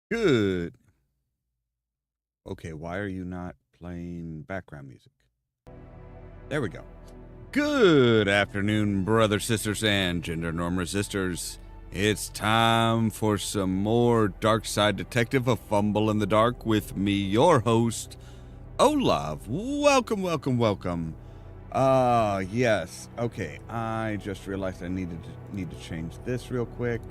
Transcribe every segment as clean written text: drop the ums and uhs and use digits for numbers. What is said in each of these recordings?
Good. Okay, why are you not playing background music? There we go. Good afternoon, brothers, sisters, and gender norm resistors. It's time for some more Darkside Detective, A Fumble in the Dark, with me, your host, Ollamh. Welcome, welcome, welcome. Yes. Okay, I just realized I need to change this real quick.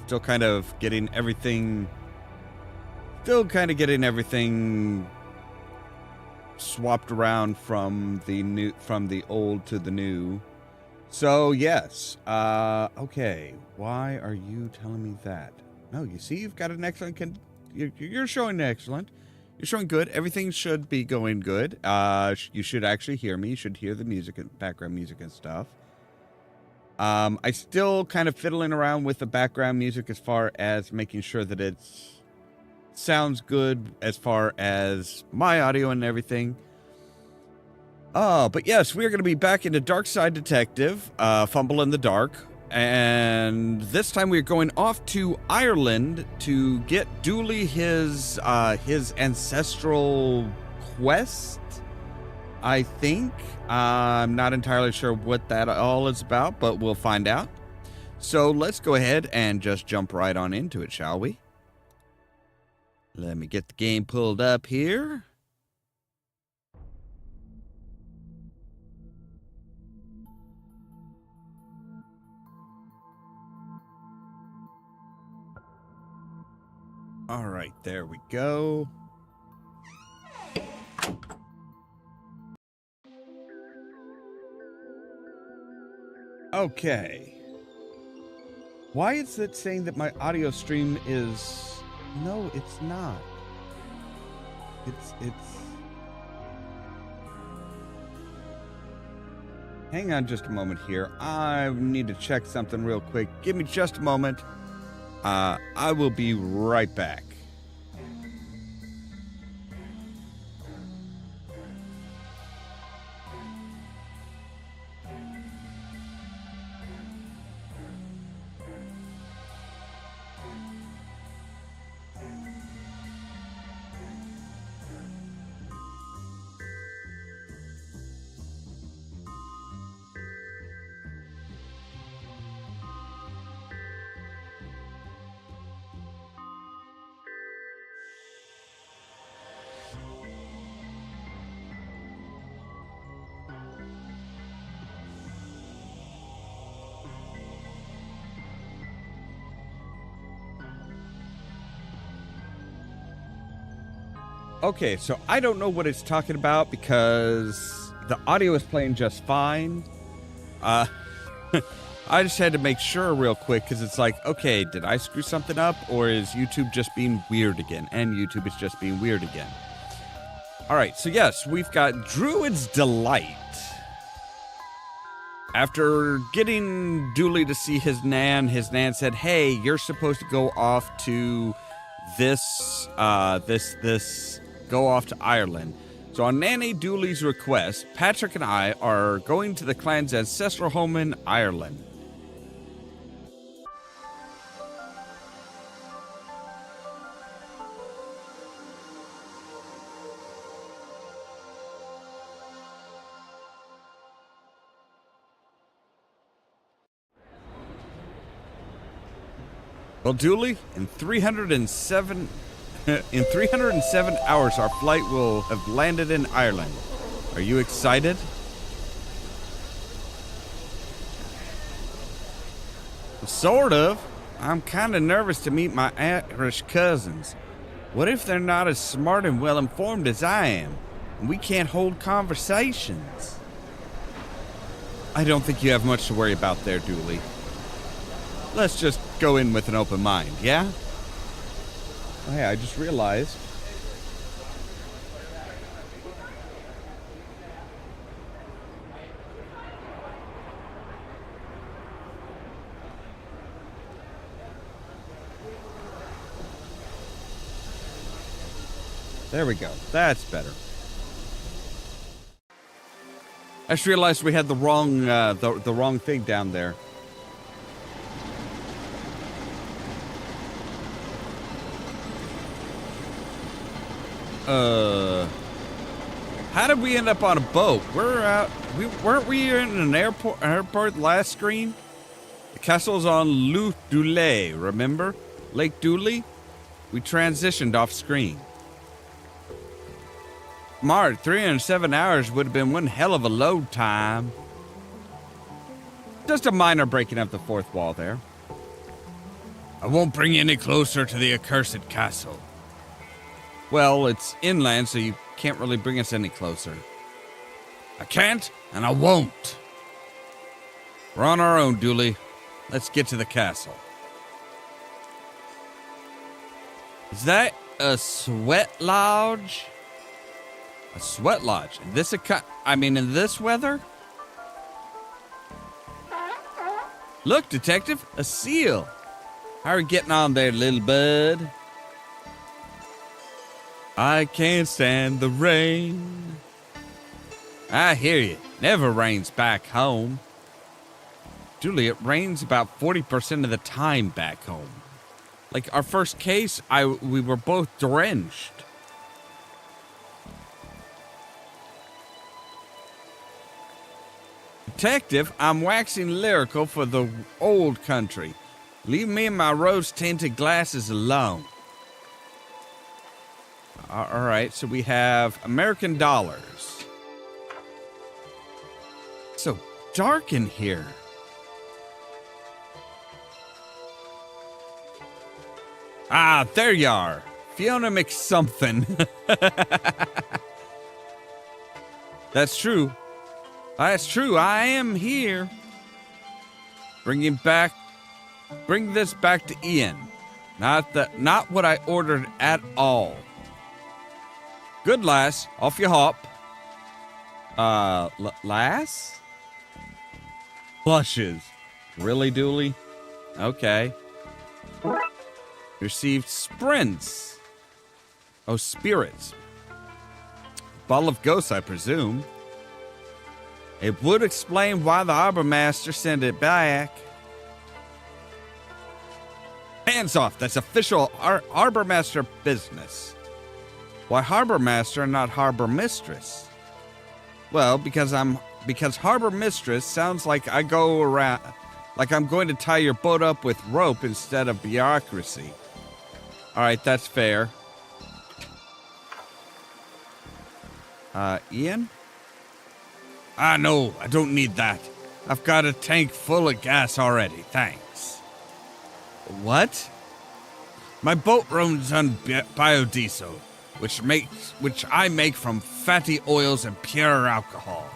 Still kind of getting everything swapped around from the old to the new. So yes. Okay. Why are you telling me that? No, you see, you've got an excellent. You're showing excellent. You're showing good. Everything should be going good. You should actually hear me. You should hear the music and background music and stuff. I still kind of fiddling around with the background music as far as making sure that it sounds good as far as my audio and everything. But yes, we're going to be back into Darkside Detective, Fumble in the Dark. And this time we're going off to Ireland to get Dooley his ancestral quest, I think. I'm not entirely sure what that all is about, but we'll find out. So let's go ahead and just jump right on into it, shall we? Let me get the game pulled up here. All right, there we go. Okay. Why is it saying that my audio stream is... No, it's not. It's... Hang on just a moment here. I need to check something real quick. Give me just a moment. I will be right back. Okay, so I don't know what it's talking about because the audio is playing just fine. I just had to make sure real quick because it's like, okay, did I screw something up or is YouTube just being weird again? And YouTube is just being weird again. All right, so yes, we've got Druid's Delight. After getting Dooley to see his Nan said, hey, you're supposed to go off to go off to Ireland. So on Nanny Dooley's request, Patrick and I are going to the clan's ancestral home in Ireland. Well, Dooley, in 307 hours, our flight will have landed in Ireland. Are you excited? Sort of. I'm kind of nervous to meet my Irish cousins. What if they're not as smart and well-informed as I am, and we can't hold conversations? I don't think you have much to worry about there, Dooley. Let's just go in with an open mind, yeah? Oh, hey, I just realized. There we go. That's better. I just realized we had the wrong thing down there. How did we end up on a boat? Weren't we in an airport last screen? The castle's on Lake Dooley, remember? Lake Dooley? We transitioned off screen. Smart, 307 hours would have been one hell of a load time. Just a minor breaking of the fourth wall there. I won't bring you any closer to the accursed castle. Well, it's inland, so you can't really bring us any closer. I can't, and I won't. We're on our own, Dooley. Let's get to the castle. Is that a sweat lodge? A sweat lodge? In this weather? Look, detective, a seal. How are you getting on there, little bud? I can't stand the rain. I hear you. Never rains back home. Julie, it rains about 40% of the time back home. Like our first case, we were both drenched. Detective, I'm waxing lyrical for the old country. Leave me and my rose-tinted glasses alone. All right, so we have American dollars. So dark in here. Ah, there you are. Fiona McSomething. That's true. That's true. I am here. Bring this back to Ian. Not what I ordered at all. Good, lass. Off you hop. Lass? Blushes. Really, Dooley? Okay. Received sprints. Oh, spirits. Bottle of ghosts, I presume. It would explain why the harbor master sent it back. Hands off. That's official harbor master business. Why harbor master and not harbor mistress? Well, because harbor mistress sounds like I'm going to tie your boat up with rope instead of bureaucracy. All right, that's fair. Ian? No, I don't need that. I've got a tank full of gas already, thanks. What? My boat runs on biodiesel, which I make from fatty oils and pure alcohol.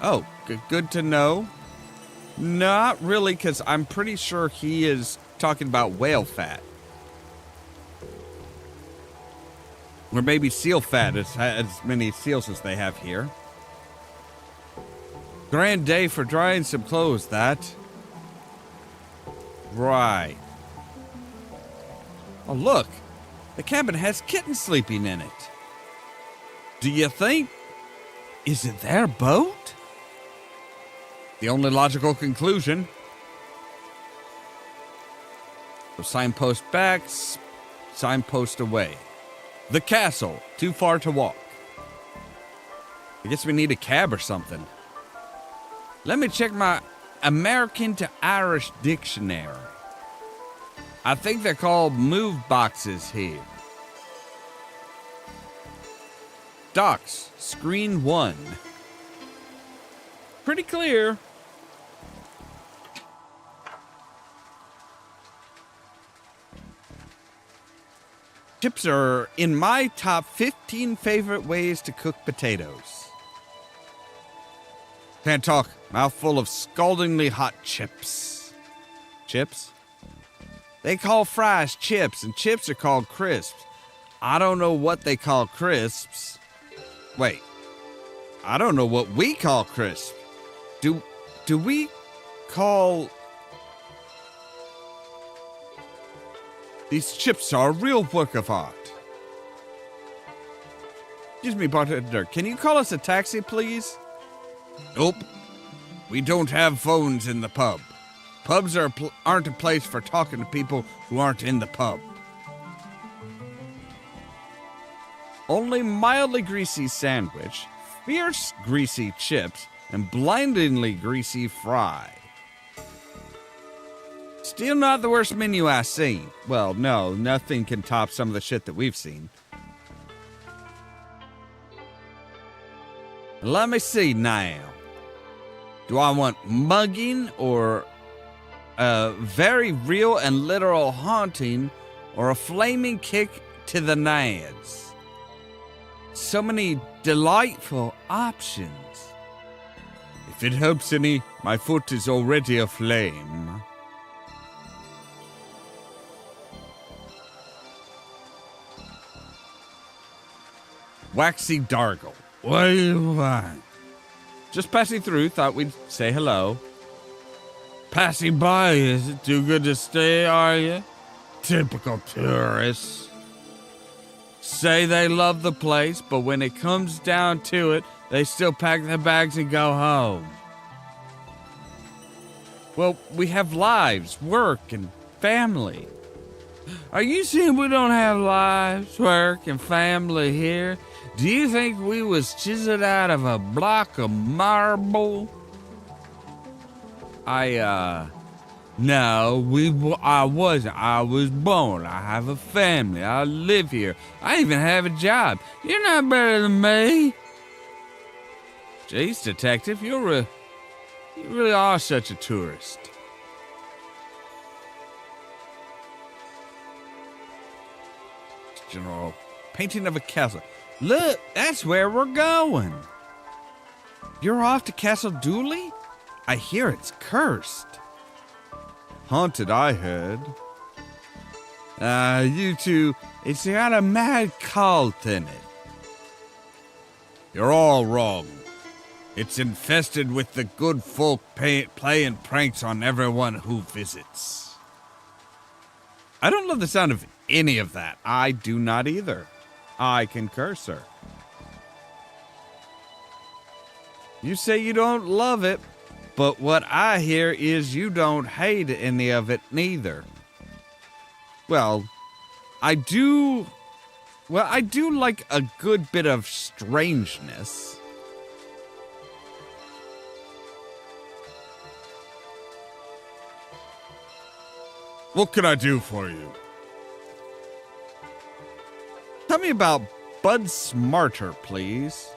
Oh, good to know. Not really, because I'm pretty sure he is talking about whale fat. Or maybe seal fat, as many seals as they have here. Grand day for drying some clothes, that. Right. Oh, look. The cabin has kittens sleeping in it. Do you think? Is it their boat? The only logical conclusion. So signpost back, signpost away. The castle, too far to walk. I guess we need a cab or something. Let me check my American to Irish dictionary. I think they're called move boxes here. Docks, screen 1. Pretty clear. Chips are in my top 15 favorite ways to cook potatoes. Can't talk. Mouthful of scaldingly hot chips. Chips? They call fries chips, and chips are called crisps. I don't know what they call crisps. Wait. I don't know what we call crisps. Do we call... These chips are a real work of art. Excuse me, bartender. Can you call us a taxi, please? Nope. We don't have phones in the pub. Pubs aren't a place for talking to people who aren't in the pub. only mildly greasy sandwich, fierce greasy chips, and blindingly greasy fry. Still not the worst menu I've seen. Well, no, nothing can top some of the shit that we've seen. Let me see now. Do I want mugging or a very real and literal haunting or a flaming kick to the nads? So many delightful options. If it helps any, my foot is already aflame. Waxy Dargle. What do you want? Just passing through, thought we'd say hello. Passing by, is it too good to stay, are you? Typical tourists. Say they love the place, but when it comes down to it, they still pack their bags and go home. Well, we have lives, work, and family. Are you saying we don't have lives, work, and family here? Do you think we was chiseled out of a block of marble? No, I wasn't. I was born. I have a family. I live here. I even have a job. You're not better than me. Jeez, detective, you really are such a tourist. General, painting of a castle. Look, that's where we're going. You're off to Castle Dooley? I hear it's cursed. Haunted, I heard. You two, it's got a mad cult in it. You're all wrong. It's infested with the good folk playing pranks on everyone who visits. I don't love the sound of any of that. I do not either. I concur, sir. You say you don't love it, but what I hear is you don't hate any of it neither. Well, I do like a good bit of strangeness. What can I do for you? Tell me about Bud Smarter, please.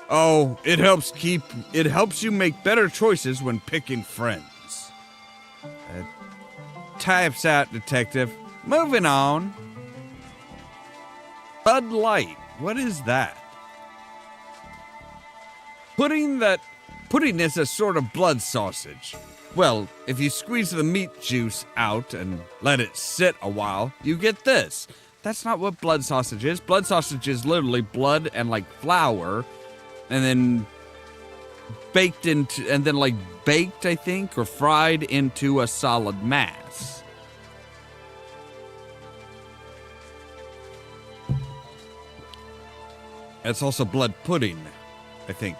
Oh, it helps you make better choices when picking friends. Types out, detective. Moving on. Bud Light. What is that? Pudding is a sort of blood sausage. Well, if you squeeze the meat juice out and let it sit a while, you get this. That's not what blood sausage is. Blood sausage is literally blood and like flour, and then baked, I think, or fried into a solid mass. It's also blood pudding, I think.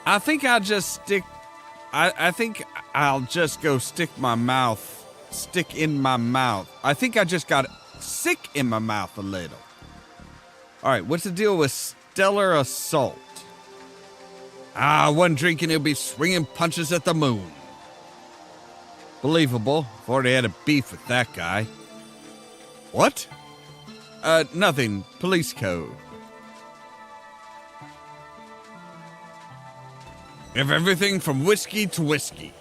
I think I'll just go stick in my mouth. I think I just got sick in my mouth a little. All right, what's the deal with Stellar Assault? One drink and he'll be swinging punches at the moon. Believable. I've already had a beef with that guy. What? Nothing. Police code. We have everything from whiskey to whiskey.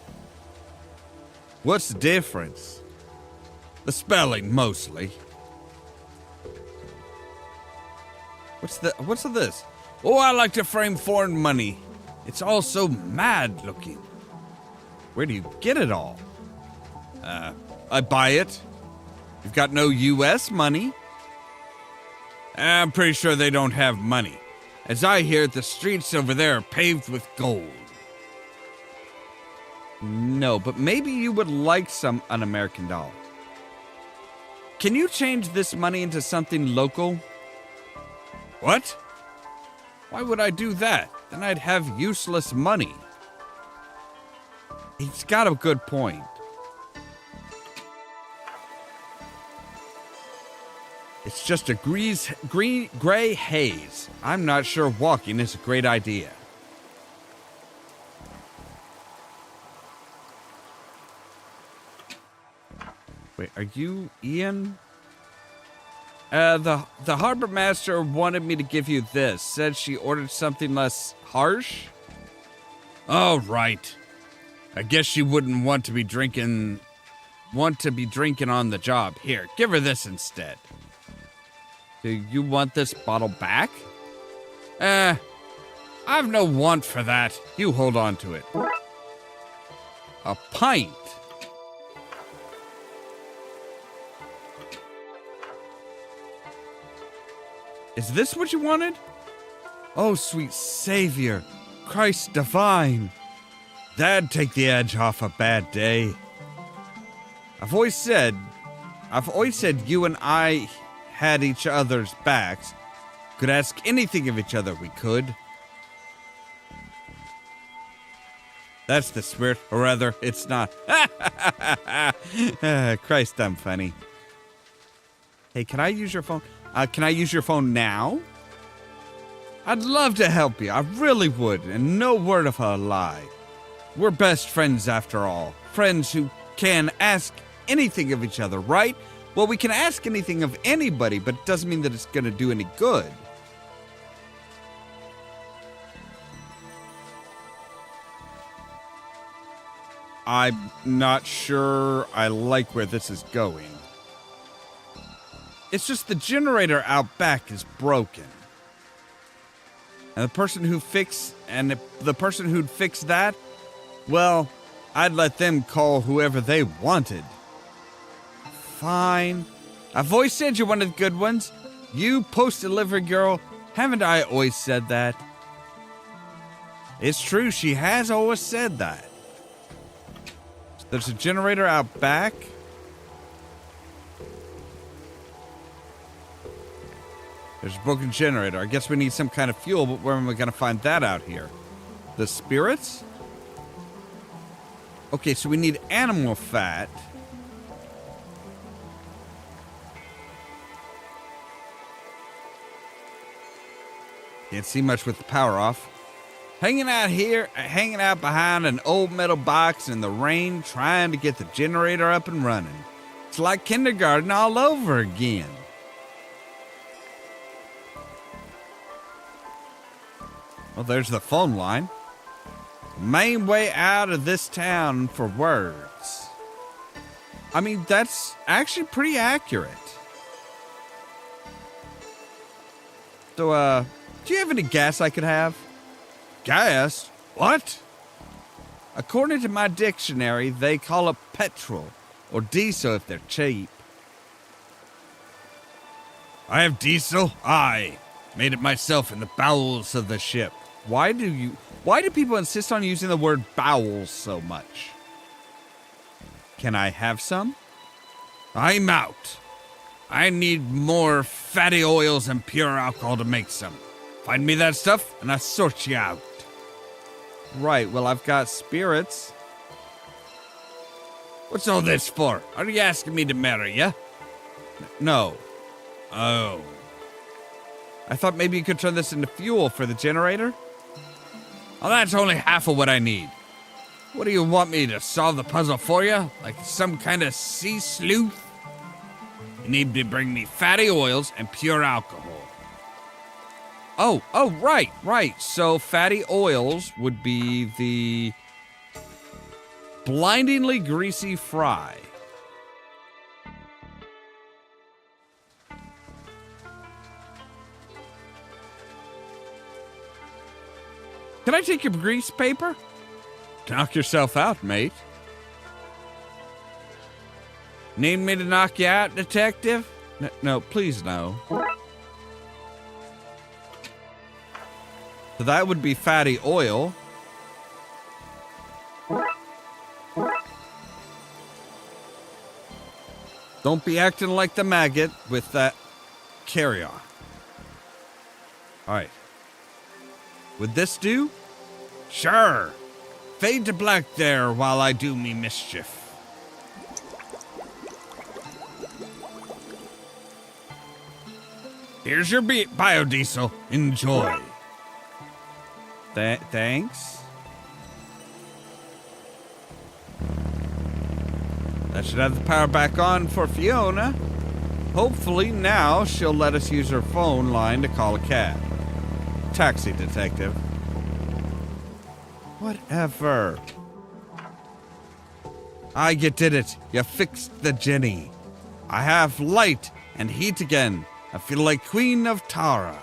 What's the difference? The spelling, mostly. What's this? Oh, I like to frame foreign money. It's all so mad looking. Where do you get it all? I buy it. You've got no U.S. money? I'm pretty sure they don't have money. As I hear, the streets over there are paved with gold. No, but maybe you would like an American dollar. Can you change this money into something local? What? Why would I do that? Then I'd have useless money. He's got a good point. It's just a gray haze. I'm not sure walking is a great idea. Wait, are you Ian? The harbor master wanted me to give you this. Said she ordered something less harsh. Oh, right. I guess she wouldn't want to be drinking on the job. Here, give her this instead. Do you want this bottle back? I've no want for that. You hold on to it. A pint. Is this what you wanted? Oh, sweet Savior, Christ divine. That'd take the edge off a bad day. I've always said you and I had each other's backs. Could ask anything of each other, we could. That's the spirit, or rather, it's not. Christ, I'm funny. Hey, can I use your phone? Can I use your phone now? I'd love to help you. I really would, and no word of a lie. We're best friends after all. Friends who can ask anything of each other, right? Well, we can ask anything of anybody, but it doesn't mean that it's going to do any good. I'm not sure I like where this is going. It's just the generator out back is broken. And the person who'd fix that, well, I'd let them call whoever they wanted. Fine. I've always said you're one of the good ones. You post-delivery girl, haven't I always said that? It's true, she has always said that. There's a generator out back. There's a broken generator. I guess we need some kind of fuel, but where am I going to find that out here? The spirits? Okay, so we need animal fat. Can't see much with the power off. Hanging out behind an old metal box in the rain, trying to get the generator up and running. It's like kindergarten all over again. Well, there's the phone line. Main way out of this town for words. I mean, that's actually pretty accurate. So, do you have any gas I could have? Gas? What? According to my dictionary, they call it petrol, or diesel if they're cheap. I have diesel? I made it myself in the bowels of the ship. Why do people insist on using the word bowels so much? Can I have some? I'm out. I need more fatty oils and pure alcohol to make some. Find me that stuff and I'll sort you out. Right, well, I've got spirits. What's all this for? Are you asking me to marry you? No. Oh. I thought maybe you could turn this into fuel for the generator? Well, that's only half of what I need. What do you want me to solve the puzzle for you? Like some kind of sea sleuth? You need to bring me fatty oils and pure alcohol. Oh, right. So fatty oils would be the blindingly greasy fry. Can I take your grease paper? Knock yourself out, mate. Need me to knock you out, detective? No, please no. So that would be fatty oil. Don't be acting like the maggot with that. Carry on. All right. Would this do? Sure. Fade to black there while I do me mischief. Here's your biodiesel. Enjoy. Thanks. That should have the power back on for Fiona. Hopefully now she'll let us use her phone line to call a cab. Taxi, detective. Whatever. You did it. You fixed the Jenny. I have light and heat again. I feel like Queen of Tara.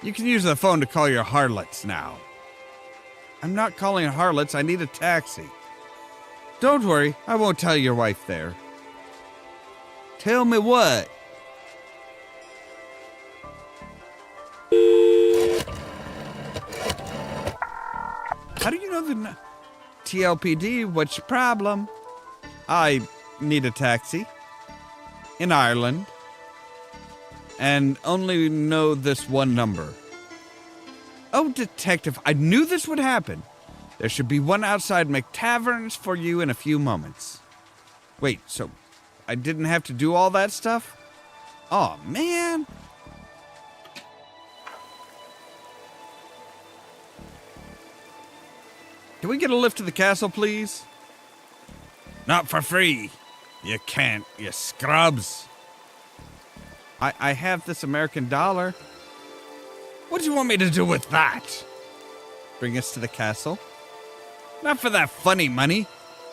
You can use the phone to call your harlots now. I'm not calling harlots. I need a taxi. Don't worry. I won't tell your wife there. Tell me what? How do you know the TLPD? What's your problem? I need a taxi. In Ireland. And only know this one number. Oh, detective, I knew this would happen. There should be one outside McTavern's for you in a few moments. Wait, so I didn't have to do all that stuff? Aw, man. Can we get a lift to the castle, please? Not for free. You can't, you scrubs. I have this American dollar. What do you want me to do with that? Bring us to the castle? Not for that funny money.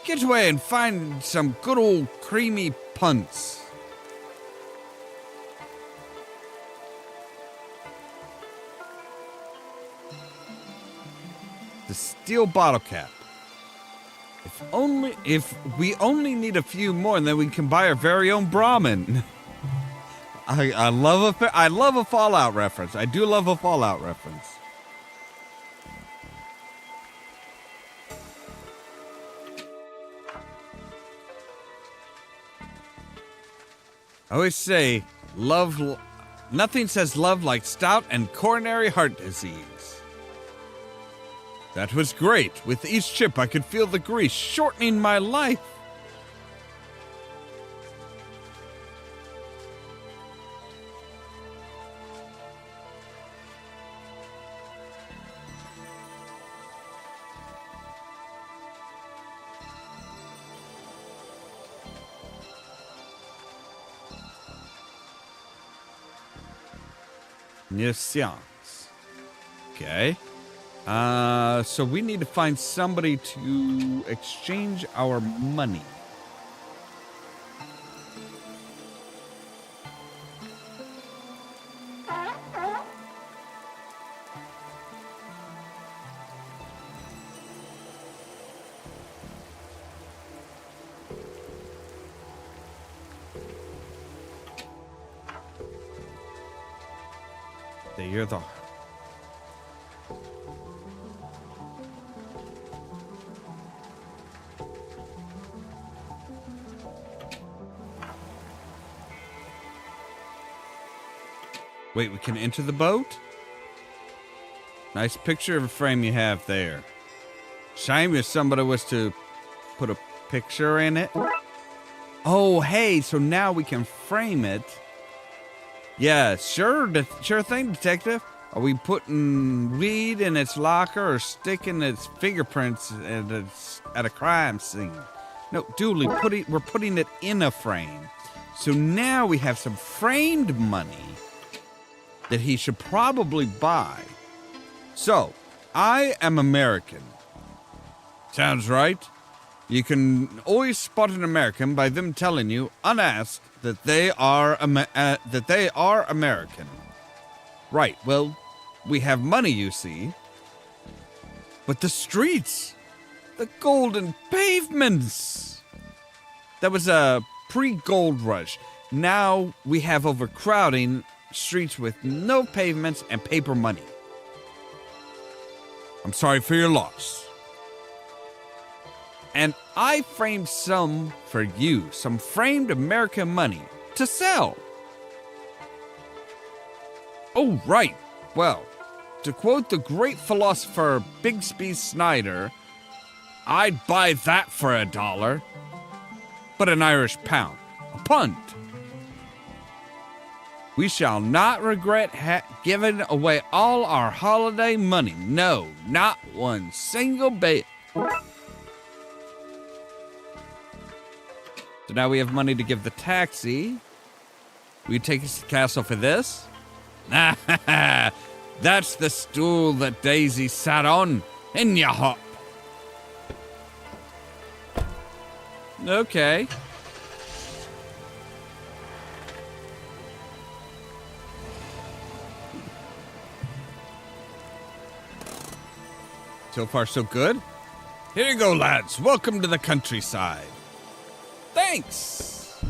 Get away and find some good old creamy punts. The steel bottle cap. If we only need a few more, then we can buy our very own Brahmin. I love a Fallout reference. I do love a Fallout reference. I always say, nothing says love like stout and coronary heart disease. That was great. With each chip, I could feel the grease shortening my life. Science. Okay. So we need to find somebody to exchange our money. You're the... Wait, we can enter the boat? Nice picture of a frame you have there. Shame if somebody was to put a picture in it. Oh, hey, so now we can frame it. Yeah, sure thing, detective. Are we putting weed in its locker or sticking its fingerprints at a crime scene? No, Dooley, we're putting it in a frame. So now we have some framed money that he should probably buy. So, I am American. Sounds right. You can always spot an American by them telling you, unasked, that they are American. Right, well, we have money, you see. But the streets, the golden pavements. That was a pre-gold rush. Now we have overcrowding, streets with no pavements, and paper money. I'm sorry for your loss. And I framed some for you, some framed American money to sell. Oh, right. Well, to quote the great philosopher Bigsby Snyder, I'd buy that for $1, but an Irish pound, a punt. We shall not regret giving away all our holiday money. No, not one single bit. So now we have money to give the taxi. Will you take us to the castle for this? That's the stool that Daisy sat on. In ya hop. Okay. So far, so good. Here you go, lads. Welcome to the countryside. Thanks.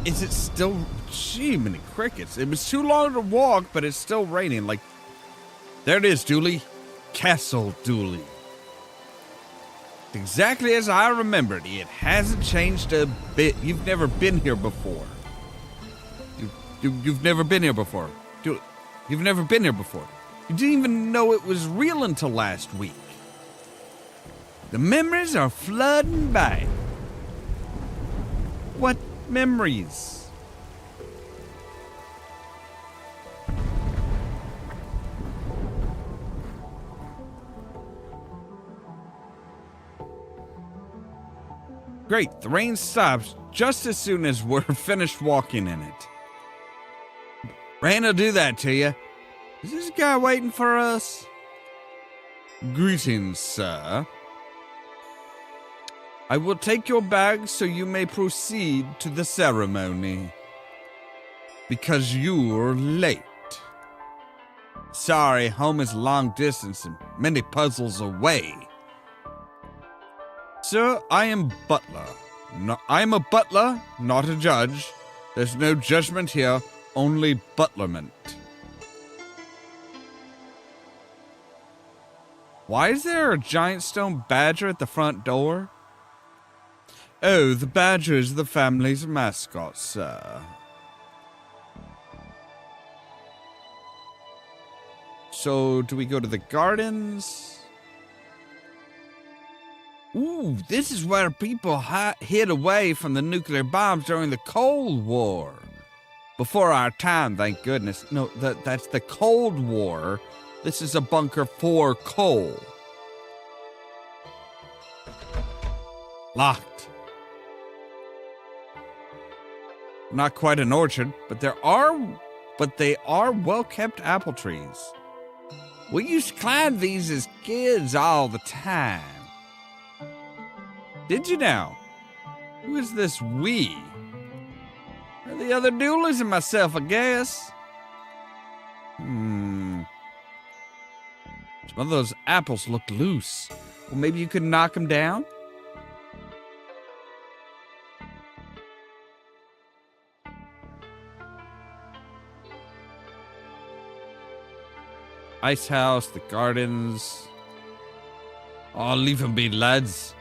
Is it still... Gee, many crickets. It was too long to walk, but it's still raining. Like, there it is, Dooley. Castle Dooley. Exactly as I remembered. It hasn't changed a bit. You've never been here before. You've never been here before. You've never been here before. You didn't even know it was real until last week. The memories are flooding by. What memories? Great, the rain stops just as soon as we're finished walking in it. Rain will do that to you. Is this guy waiting for us? Greetings, sir. I will take your bag so you may proceed to the ceremony. Because you're late. Sorry, home is long distance and many puzzles away. Sir, I am butler. No, I am a butler, not a judge. There's no judgment here, only butlerment. Why is there a giant stone badger at the front door? Oh, the badger is the family's mascot, sir. So, do we go to the gardens? Ooh, this is where people hid away from the nuclear bombs during the Cold War. Before our time, thank goodness. No, that's the Cold War. This is a bunker for coal. Locked. Not quite an orchard, but they are well-kept apple trees. We used to climb these as kids all the time. Did you now? Who is this we? The other Dooleys and myself, I guess. Some of those apples look loose. Well, maybe you could knock them down? Ice house, the gardens. Oh, leave him be, lads.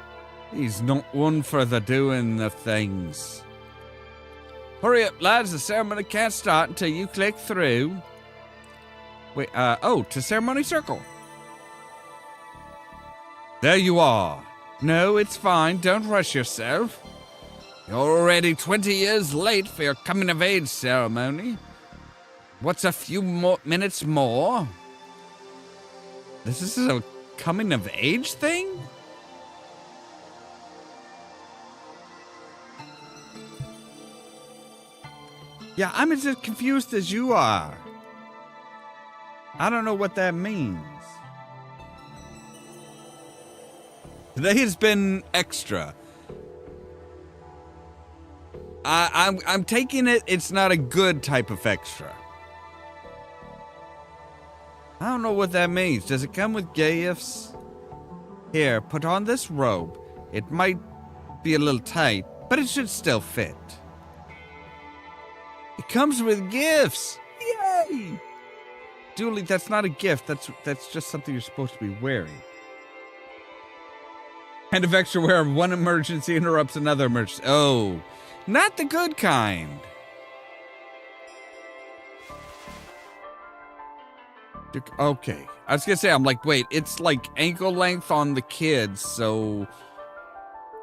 He's not one for the doing of things. Hurry up, lads. The ceremony can't start until you click through. Wait, to ceremony circle. There you are. No, it's fine. Don't rush yourself. You're already 20 years late for your coming-of-age ceremony. What's a few more minutes more? This is a coming-of-age thing? Yeah, I'm as confused as you are. I don't know what that means. Today has been extra. I'm taking it, it's not a good type of extra. I don't know what that means. Does it come with gifts? Here, put on this robe. It might be a little tight, but it should still fit. It comes with gifts! Yay! Dooley, that's not a gift. That's just something you're supposed to be wearing. Kind of extra wear one emergency interrupts another emergency. Oh, not the good kind. Okay. I was gonna say, I'm like, wait, it's like ankle length on the kids, so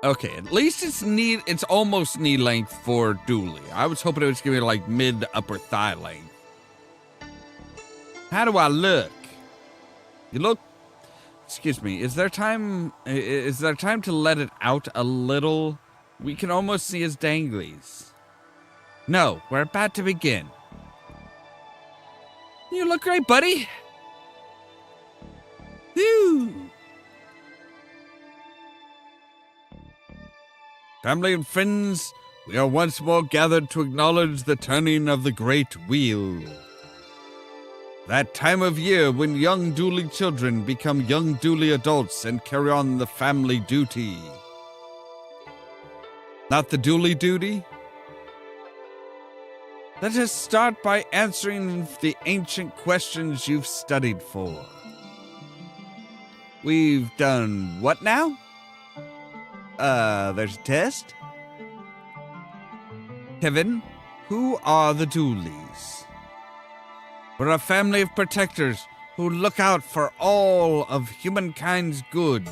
Okay, at least it's almost knee length for Dooley. I was hoping it was gonna be like mid to upper thigh length. How do I look? You look, excuse me, is there time to let it out a little? We can almost see his danglies. No, we're about to begin. You look great, buddy. Whew. Family and friends, we are once more gathered to acknowledge the turning of the great wheel. That time of year when young Dooley children become young Dooley adults and carry on the family duty. Not the Dooley duty? Let us start by answering the ancient questions you've studied for. We've done what now? There's a test? Kevin, who are the Dooleys? We're a family of protectors who look out for all of humankind's good.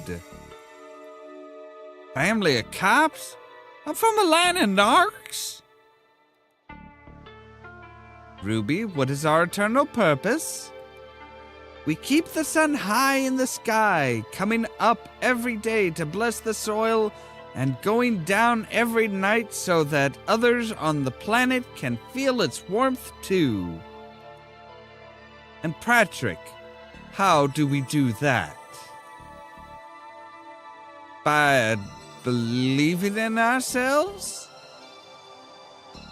Family of cops? I'm from a land of narcs. Ruby, what is our eternal purpose? We keep the sun high in the sky, coming up every day to bless the soil and going down every night so that others on the planet can feel its warmth too. And Patrick, how do we do that? By believing in ourselves?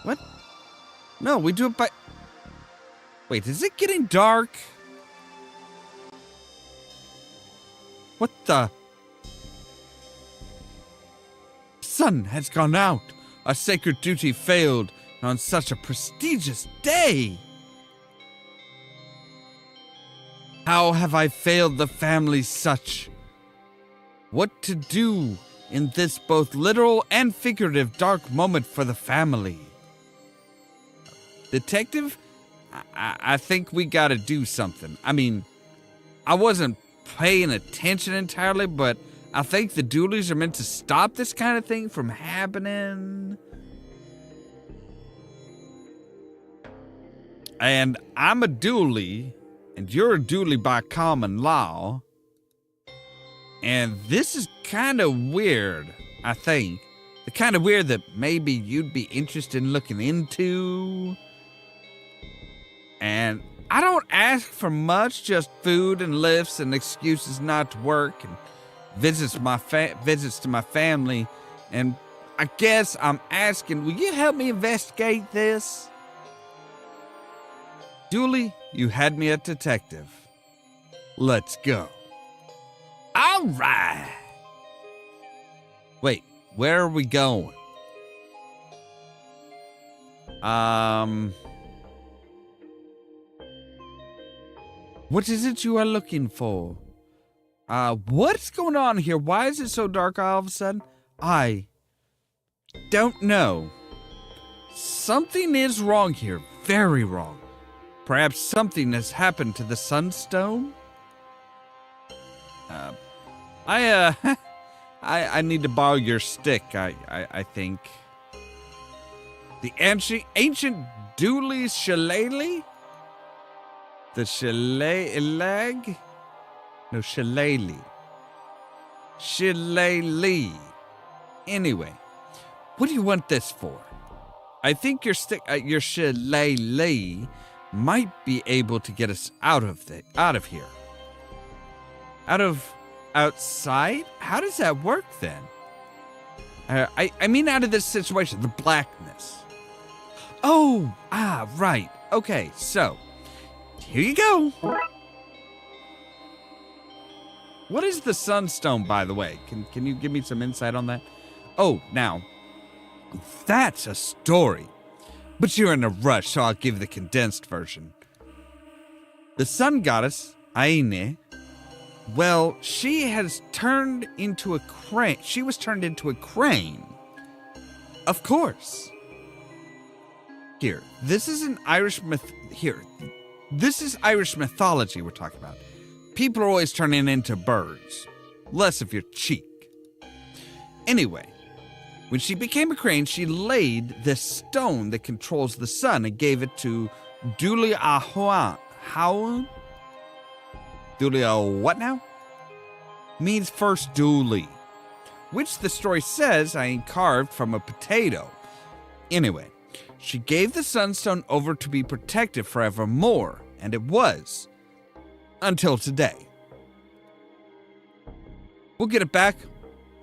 What? No, we do it by... Wait, is it getting dark? What the? Sun has gone out. Our sacred duty failed on such a prestigious day. How have I failed the family such? What to do in this both literal and figurative dark moment for the family? Detective, I think we gotta do something. I mean, I wasn't paying attention entirely, but I think the Dooleys are meant to stop this kind of thing from happening. And I'm a Dooley, and you're a Dooley by common law. And this is kind of weird, I think. The kind of weird that maybe you'd be interested in looking into. And I don't ask for much, just food and lifts and excuses not to work and visits to my family. And I guess I'm asking, will you help me investigate this? Dooley, you had me a detective. Let's go. All right. Wait, where are we going? What is it you are looking for? What's going on here? Why is it so dark all of a sudden? I don't know. Something is wrong here. Very wrong. Perhaps something has happened to the Sunstone? I need to borrow your stick, I think. The ancient Dooley's shillelagh? The shillelagh? No, shillelagh. Shillelagh. Anyway, what do you want this for? I think your shillelagh might be able to get us out of here. Outside? How does that work then? I mean out of this situation, the blackness. Oh, right. Okay, so here you go. What is the Sunstone, by the way? Can you give me some insight on that? Oh, now, that's a story. But you're in a rush, so I'll give the condensed version. The sun goddess, Aine, well, she has turned into a crane. She was turned into a crane. Of course. Here, this is an Irish this is Irish mythology we're talking about. People are always turning into birds. Less of your cheek. Anyway, when she became a crane, she laid this stone that controls the sun and gave it to Dooley How? Dooley what now? Means first Dooley, which the story says I carved from a potato. Anyway, she gave the sunstone over to be protected forevermore, and it was. Until today. We'll get it back.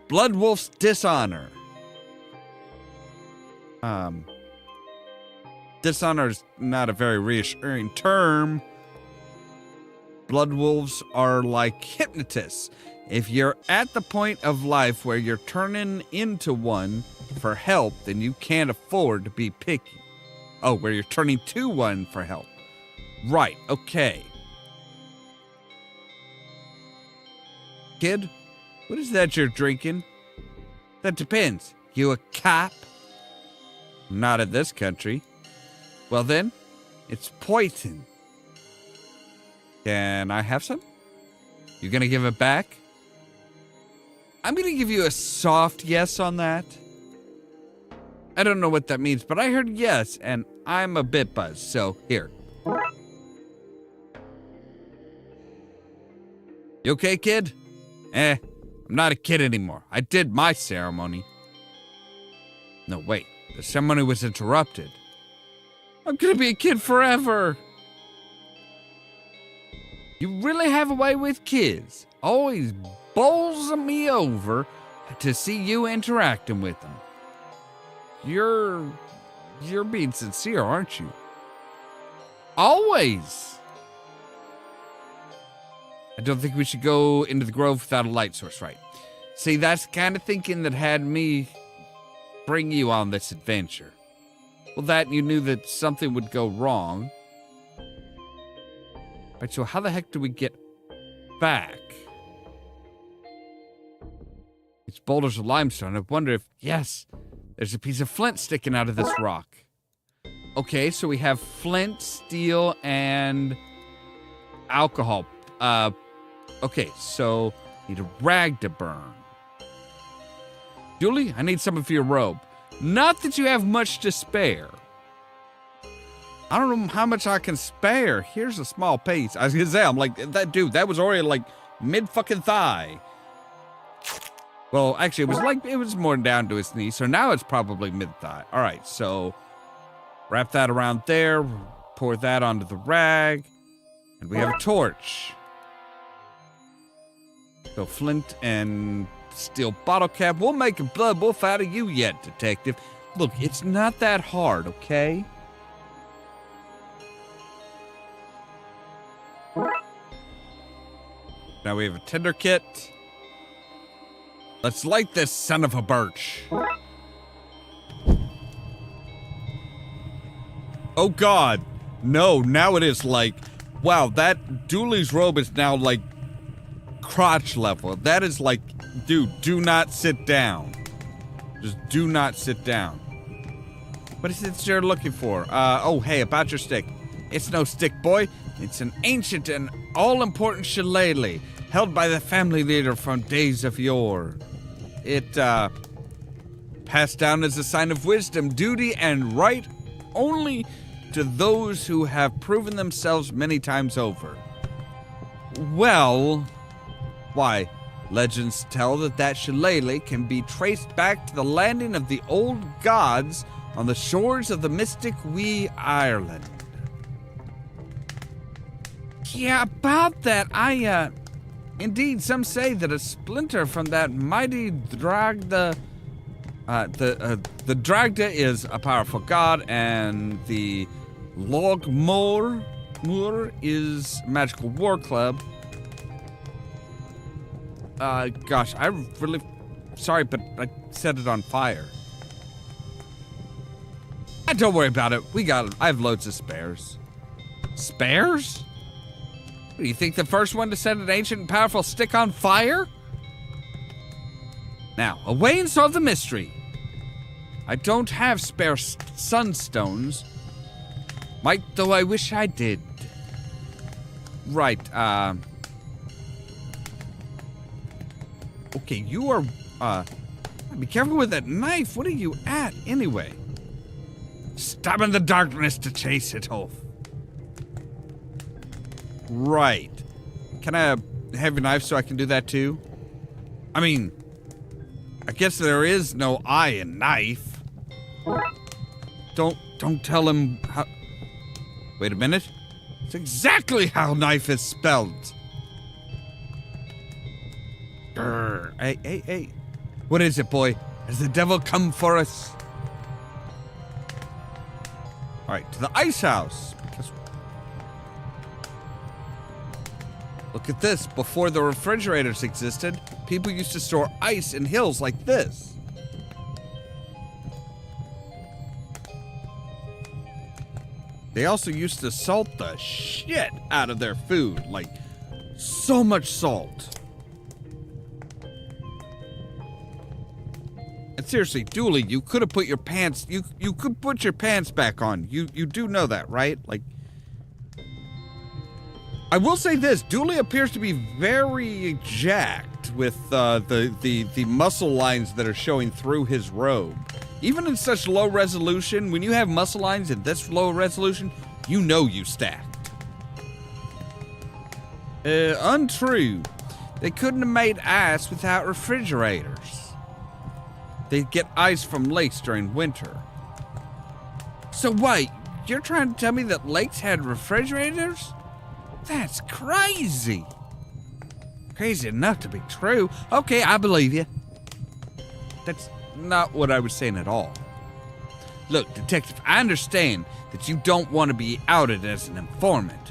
Bloodwolf's dishonor. Dishonor is not a very reassuring term. Bloodwolves are like hypnotists. If you're at the point of life where you're turning into one for help, then you can't afford to be picky. Oh, where you're turning to one for help. Right, okay. Kid, what is that you're drinking? That depends. You a cop? Not in this country. Well then, it's poison. Can I have some? You gonna give it back? I'm gonna give you a soft yes on that. I don't know what that means, but I heard yes, and I'm a bit buzzed, so here. You okay, kid? I'm not a kid anymore. I did my ceremony. No, wait. The ceremony was interrupted. I'm gonna be a kid forever. You really have a way with kids. Always bowls me over to see you interacting with them. You're being sincere, aren't you? Always. I don't think we should go into the grove without a light source, right? See, that's the kind of thinking that had me bring you on this adventure. Well, that you knew that something would go wrong. Right, so how the heck do we get back? It's boulders of limestone. I wonder if, yes, there's a piece of flint sticking out of this rock. Okay, so we have flint, steel, and alcohol. Okay, so need a rag to burn. Dooley, I need some of your robe. Not that you have much to spare. I don't know how much I can spare. Here's a small piece. I was gonna say, I'm like, that dude, that was already like mid-fucking-thigh. Well, actually, it was more down to his knee, so now it's probably mid-thigh. All right, so wrap that around there, pour that onto the rag, and we have a torch. So flint and steel bottle cap. We'll make a blood wolf out of you yet, detective. Look, it's not that hard, okay? Now we have a tinder kit. Let's light this son of a birch. Oh God, no, now it is like, wow, that Dooley's robe is now like crotch level. That is like, dude, do not sit down. Just do not sit down. What is it you're looking for? Oh, hey, about your stick. It's no stick, boy. It's an ancient and all-important shillelagh held by the family leader from days of yore. It, passed down as a sign of wisdom, duty, and right only to those who have proven themselves many times over. Well, why, legends tell that shillelagh can be traced back to the landing of the old gods on the shores of the mystic wee Ireland. Yeah, about that, indeed, some say that a splinter from that mighty Dragda, the Dragda is a powerful god, and the Log Moor is magical war club. Gosh, I'm really sorry, but I set it on fire. Don't worry about it. I have loads of spares. Spares? Do you think the first one to set an ancient and powerful stick on fire? Now, away and solve the mystery. I don't have spare sunstones. Might, though I wish I did. Right, okay, you are, Be careful with that knife. What are you at, anyway? Stab in the darkness to chase it off. Right. Can I have your knife so I can do that too? I mean, I guess there is no I in knife. Don't tell him how... Wait a minute. It's exactly how knife is spelled. Grr. Hey. What is it, boy? Has the devil come for us? All right, to the ice house. Look at this. Before the refrigerators existed, people used to store ice in hills like this. They also used to salt the shit out of their food. Like, so much salt. And seriously, Dooley, you could have put your pants... You could put your pants back on. You do know that, right? Like... I will say this, Dooley appears to be very jacked with the muscle lines that are showing through his robe. Even in such low resolution, when you have muscle lines in this low resolution, you know you stacked. Untrue. They couldn't have made ice without refrigerators. They'd get ice from lakes during winter. So wait, you're trying to tell me that lakes had refrigerators? That's crazy. Crazy enough to be true. Okay, I believe you. That's not what I was saying at all. Look, Detective, I understand that you don't want to be outed as an informant.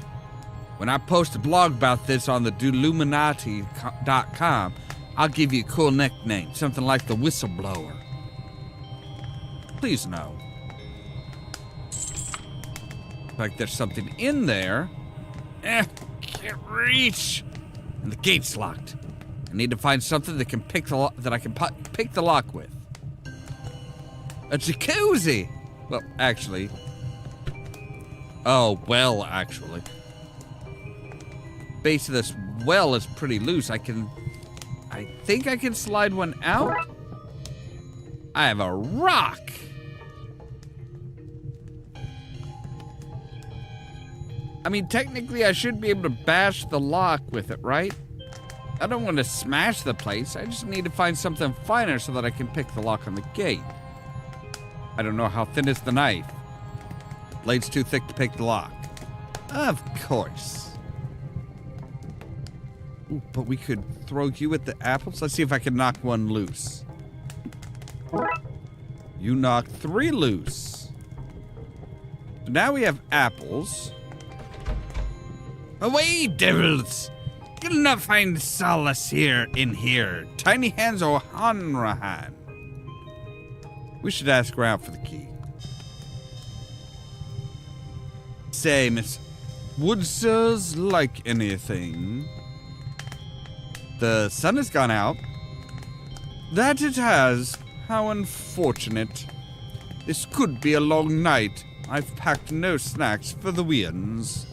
When I post a blog about this on the Dooluminati.com, I'll give you a cool nickname, something like the Whistleblower. Please know. Like there's something in there. Can't reach. And the gate's locked. I need to find something that can pick the pick the lock with. A jacuzzi. Well, actually. Oh, well, actually. Base of this well is pretty loose. I think I can slide one out. I have a rock. I mean, technically, I should be able to bash the lock with it, right? I don't want to smash the place. I just need to find something finer so that I can pick the lock on the gate. I don't know how thin is the knife. Blade's too thick to pick the lock. Of course. Ooh, but we could throw you at the apples. Let's see if I can knock one loose. You knocked 3 loose. So now we have apples. Away, devils! You'll not find solace in here. Tiny hands or Hanrahan. We should ask around for the key. Say, Miss Woodsers, like anything? The sun has gone out. That it has. How unfortunate. This could be a long night. I've packed no snacks for the weans.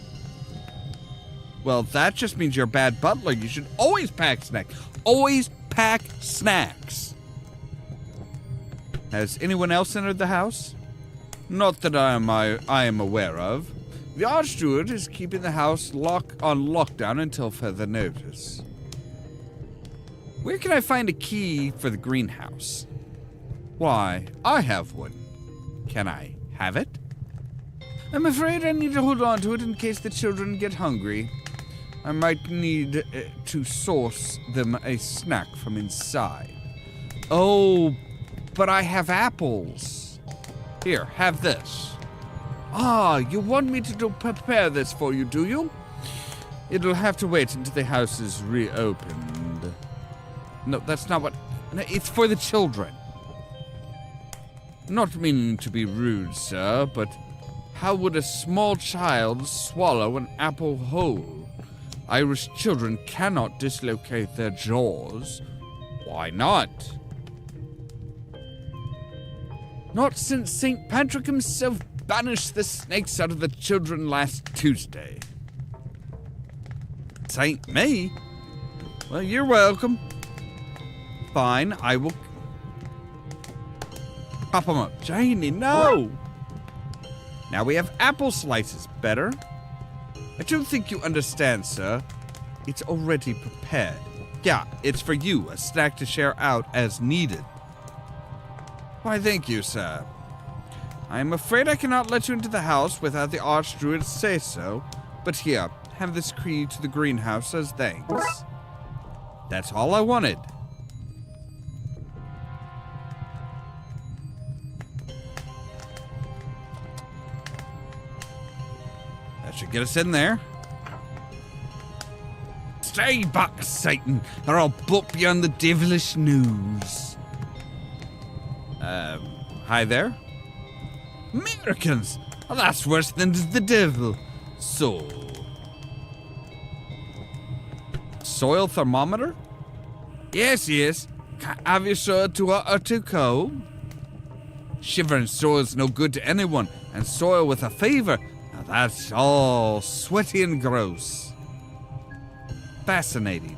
Well, that just means you're a bad butler. You should always pack snacks. Always pack snacks. Has anyone else entered the house? Not that I am aware of. The Archsteward is keeping the house on lockdown until further notice. Where can I find a key for the greenhouse? Why, I have one. Can I have it? I'm afraid I need to hold on to it in case the children get hungry. I might need to source them a snack from inside. Oh, but I have apples. Here, have this. Ah, you want me to prepare this for you, do you? It'll have to wait until the house is reopened. No, that's not what... No, it's for the children. Not meaning to be rude, sir, but how would a small child swallow an apple whole? Irish children cannot dislocate their jaws. Why not? Not since St. Patrick himself banished the snakes out of the children last Tuesday. Saint me? Well, you're welcome. Fine, I will... Pop them up. Janie, no! Now we have apple slices. Better? I don't think you understand, sir. It's already prepared. Yeah, it's for you, a snack to share out as needed. Why, thank you, sir. I am afraid I cannot let you into the house without the Archdruid say so, but here, have this key to the greenhouse as thanks. That's all I wanted. That should get us in there. Stay back, Satan, or I'll bump you on the devilish news. Hi there? Americans! Well, that's worse than the devil. So... soil thermometer? Yes, yes. Have you soil too hot or too cold? Shivering soil's no good to anyone, and soil with a fever, now that's all sweaty and gross. Fascinating.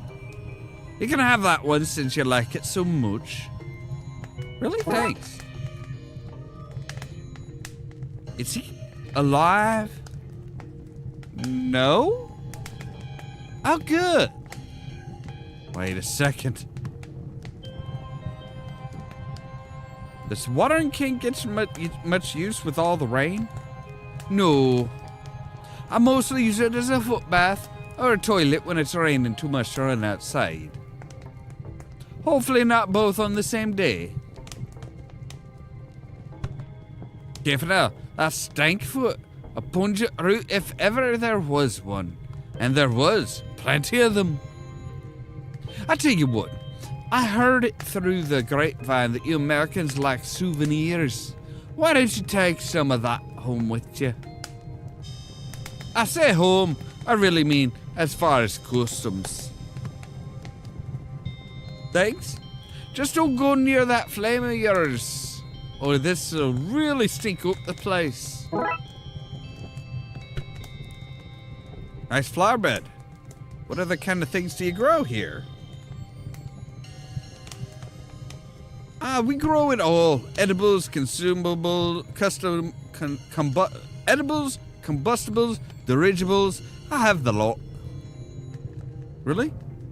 You can have that one since you like it so much. Really? Thanks. Is he alive? No? Oh, good. Wait a second. This watering can get much use with all the rain? No. I mostly use it as a foot bath or a toilet when it's raining too much to run outside. Hopefully not both on the same day. Careful now, that Stankfoot, a pungent root if ever there was one. And there was, plenty of them. I tell you what, I heard it through the grapevine that you Americans like souvenirs. Why don't you take some of that home with you? I say home, I really mean as far as customs. Thanks. Just don't go near that flame of yours, or this'll really stink up the place. Nice flower bed. What other kind of things do you grow here? We grow it all. Edibles, consumable, edibles, combustibles, dirigibles. I have the lot. Really?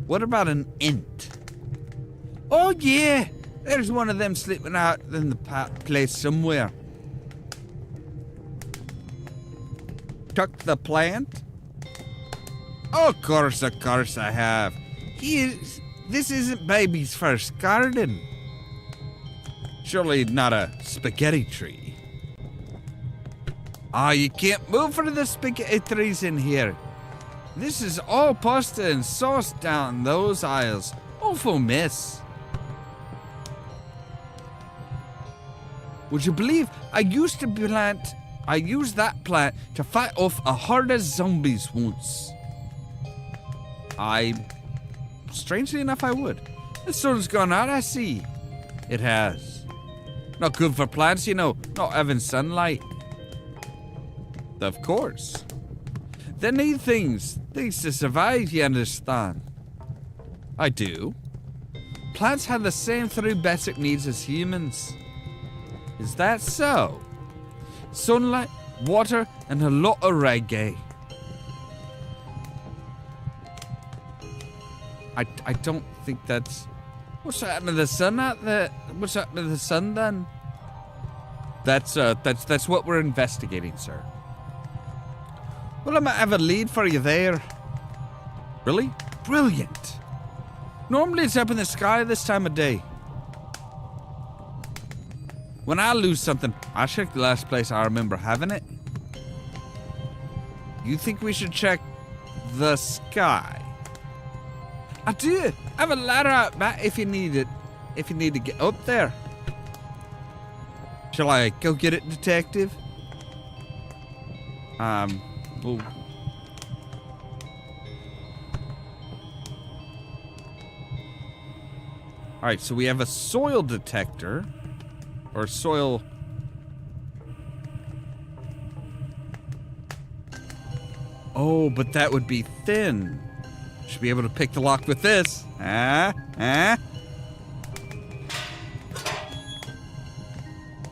What about an ent? Oh yeah, there's one of them sleeping out in the place somewhere. Tuck the plant? Oh, of course I have. This isn't baby's first garden. Surely not a spaghetti tree. Ah, you can't move for the spaghetti trees in here. This is all pasta and sauce down those aisles. Awful mess. Would you believe I used that plant to fight off a horde of zombies once? Strangely enough, I would. The sun's gone out, I see. It has. Not good for plants, you know, not having sunlight. Of course. They need things to survive, you understand. I do. Plants have the same 3 basic needs as humans. Is that so? Sunlight, water, and a lot of reggae. I don't think that's... What's happened to the sun out there? What's happened to the sun then? That's what we're investigating, sir. Well, I might have a lead for you there. Really? Brilliant. Normally it's up in the sky this time of day. When I lose something, I check the last place I remember having it. You think we should check the sky? I do. I have a ladder out back if you need it. If you need to get up there. Shall I go get it, detective? Well, alright, so we have a soil detector. Or soil... Oh, but that would be thin. Should be able to pick the lock with this. The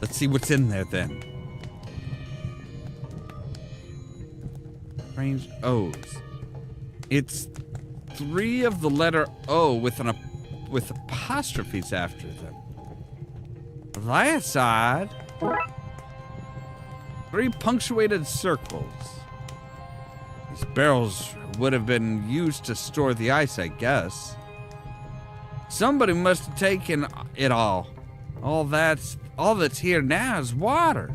Let's see what's in there then. Strange O's. It's 3 of the letter O with apostrophes after them. That side. 3 punctuated circles. These barrels would have been used to store the ice, I guess. Somebody must have taken it all. All that's here now is water.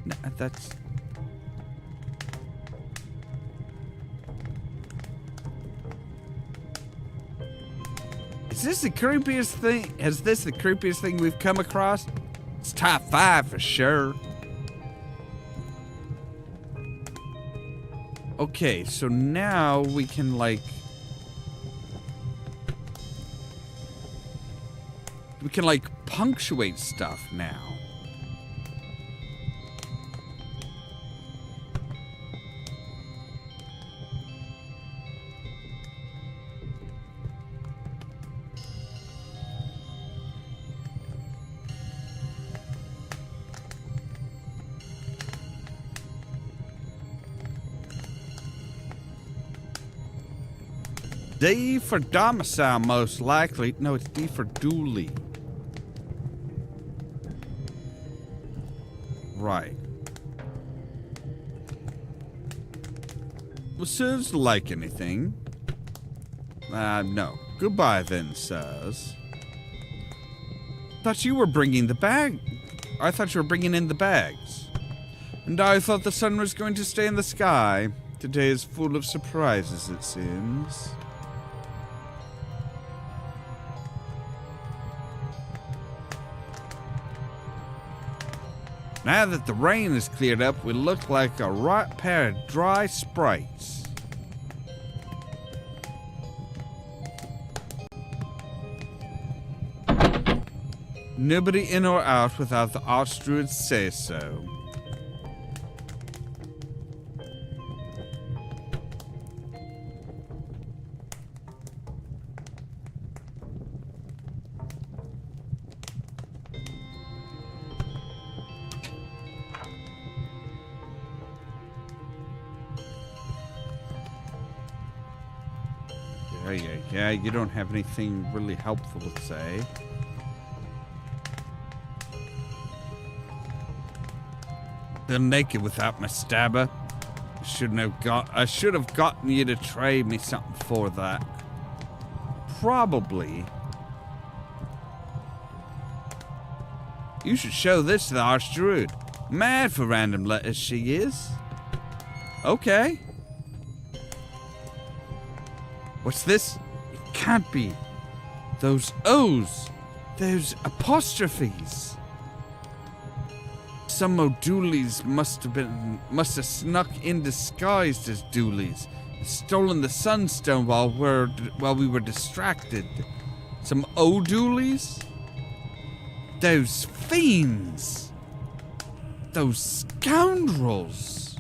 No, that's... Is this the creepiest thing? Is this the creepiest thing we've come across? It's top 5 for sure. Okay, so now we can like... We can like punctuate stuff now. D for domicile, most likely. No, it's D for Dooley. Right. Well, sirs, like anything? No. Goodbye then, sirs. Thought you were bringing the bag. I thought you were bringing in the bags. And I thought the sun was going to stay in the sky. Today is full of surprises, it seems. Now that the rain has cleared up, we look like a right pair of dry sprites. Nobody in or out without the Archdruids say so. Yeah, you don't have anything really helpful to say. They're naked without my stabber. I should have gotten you to trade me something for that. Probably. You should show this to the Archdruid. Mad for random letters, she is. Okay. What's this? It can't be. Those O's. Those apostrophes. Some O'Dooleys must have snuck in disguised as Dooleys and stolen the Sunstone while we were distracted. Some O'Dooleys? Those fiends. Those scoundrels.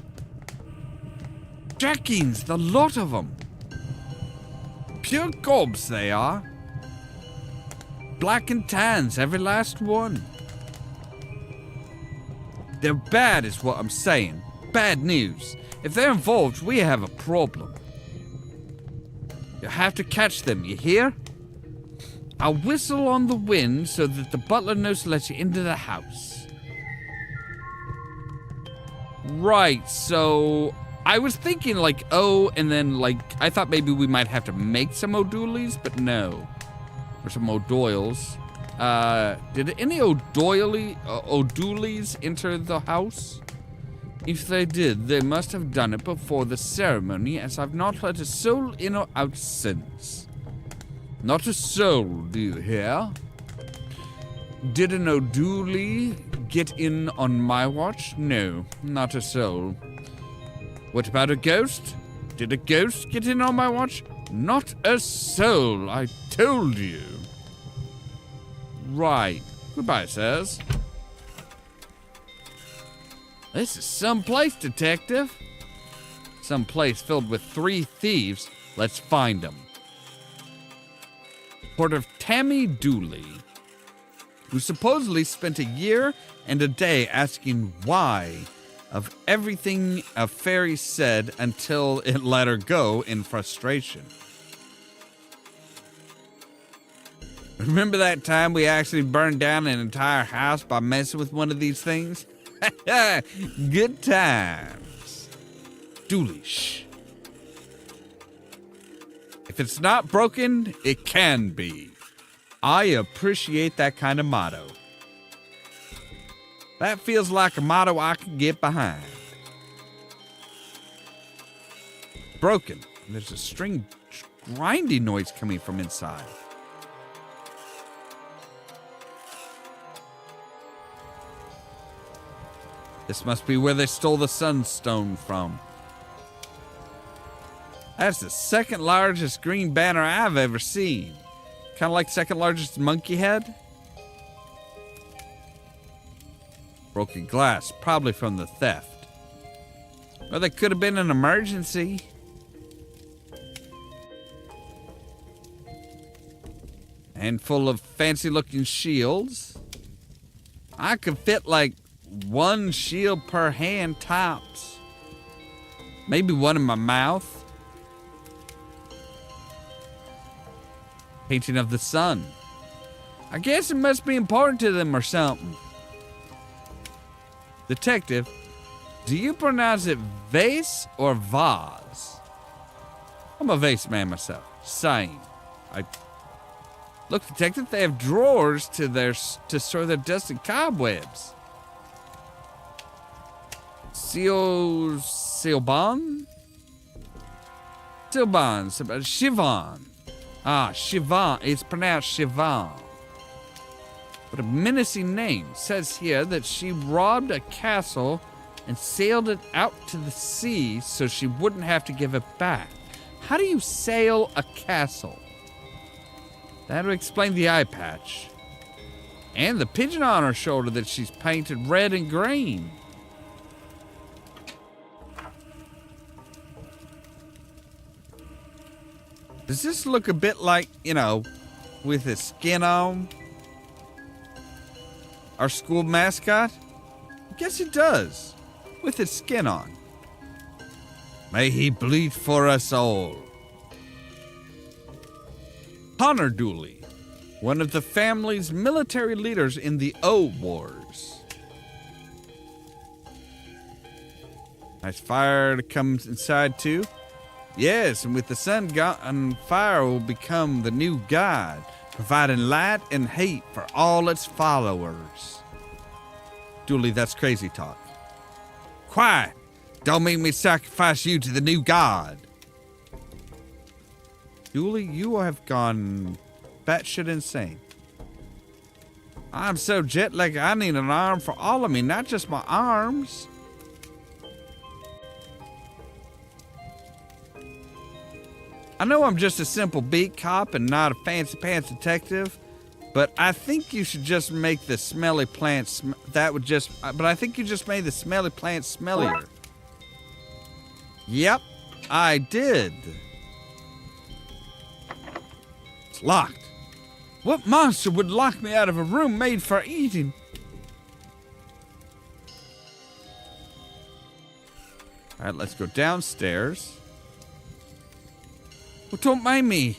Jackings, the lot of them. Pure gobs they are. Black and tans, every last one. They're bad is what I'm saying. Bad news. If they're involved, we have a problem. You have to catch them, you hear? I'll whistle on the wind so that the butler knows to let you into the house. Right, so... I was thinking like, and then like, I thought maybe we might have to make some O'Dooleys, but no. Or some O'Doyles. Did any O'Dooleys enter the house? If they did, they must have done it before the ceremony, as I've not let a soul in or out since. Not a soul, do you hear? Did an O'Dooley get in on my watch? No, not a soul. What about a ghost? Did a ghost get in on my watch? Not a soul, I told you. Right. Goodbye, sirs. This is some place, detective. Some place filled with 3 thieves. Let's find them. Report of Tammy Dooley. who supposedly spent a year and a day asking why of everything a fairy said until it let her go in frustration. Remember that time we actually burned down an entire house by messing with one of these things? Good times. Dooley, shh. If it's not broken, it can be. I appreciate that kind of motto. That feels like a motto I can get behind. Broken. There's a string grinding noise coming from inside. This must be where they stole the sunstone from. That's the second largest green banner I've ever seen. Kind of like second largest monkey head. Broken glass, probably from the theft. Or there could have been an emergency. Handful of fancy looking shields. I could fit like one shield per hand tops. Maybe one in my mouth. Painting of the sun. I guess it must be important to them or something. Detective, do you pronounce it vase or vase? I'm a vase man myself. Same. Look, detective, they have drawers to store their dust and cobwebs. Silban? Sivan. Sivan. It's pronounced Sivan. What a menacing name. It says here that she robbed a castle and sailed it out to the sea so she wouldn't have to give it back. How do you sail a castle? That would explain the eye patch. And the pigeon on her shoulder that she's painted red and green. Does this look a bit like, with his skin on? Our school mascot? I guess it does, with his skin on. May he bleed for us all. Connor Dooley, one of the family's military leaders in the O Wars. Nice fire to come inside too. Yes, and with the sun gone, fire will become the new god, providing light and heat for all its followers. Dooley, that's crazy talk. Quiet! Don't make me sacrifice you to the new god. Dooley, you have gone batshit insane. I'm so jet lagged I need an arm for all of me, not just my arms. I know I'm just a simple beat cop and not a fancy pants detective, but I think you should just make the smelly plants. But I think you just made the smelly plants smellier. Yep, I did. It's locked. What monster would lock me out of a room made for eating? All right, let's go downstairs. Well, don't mind me.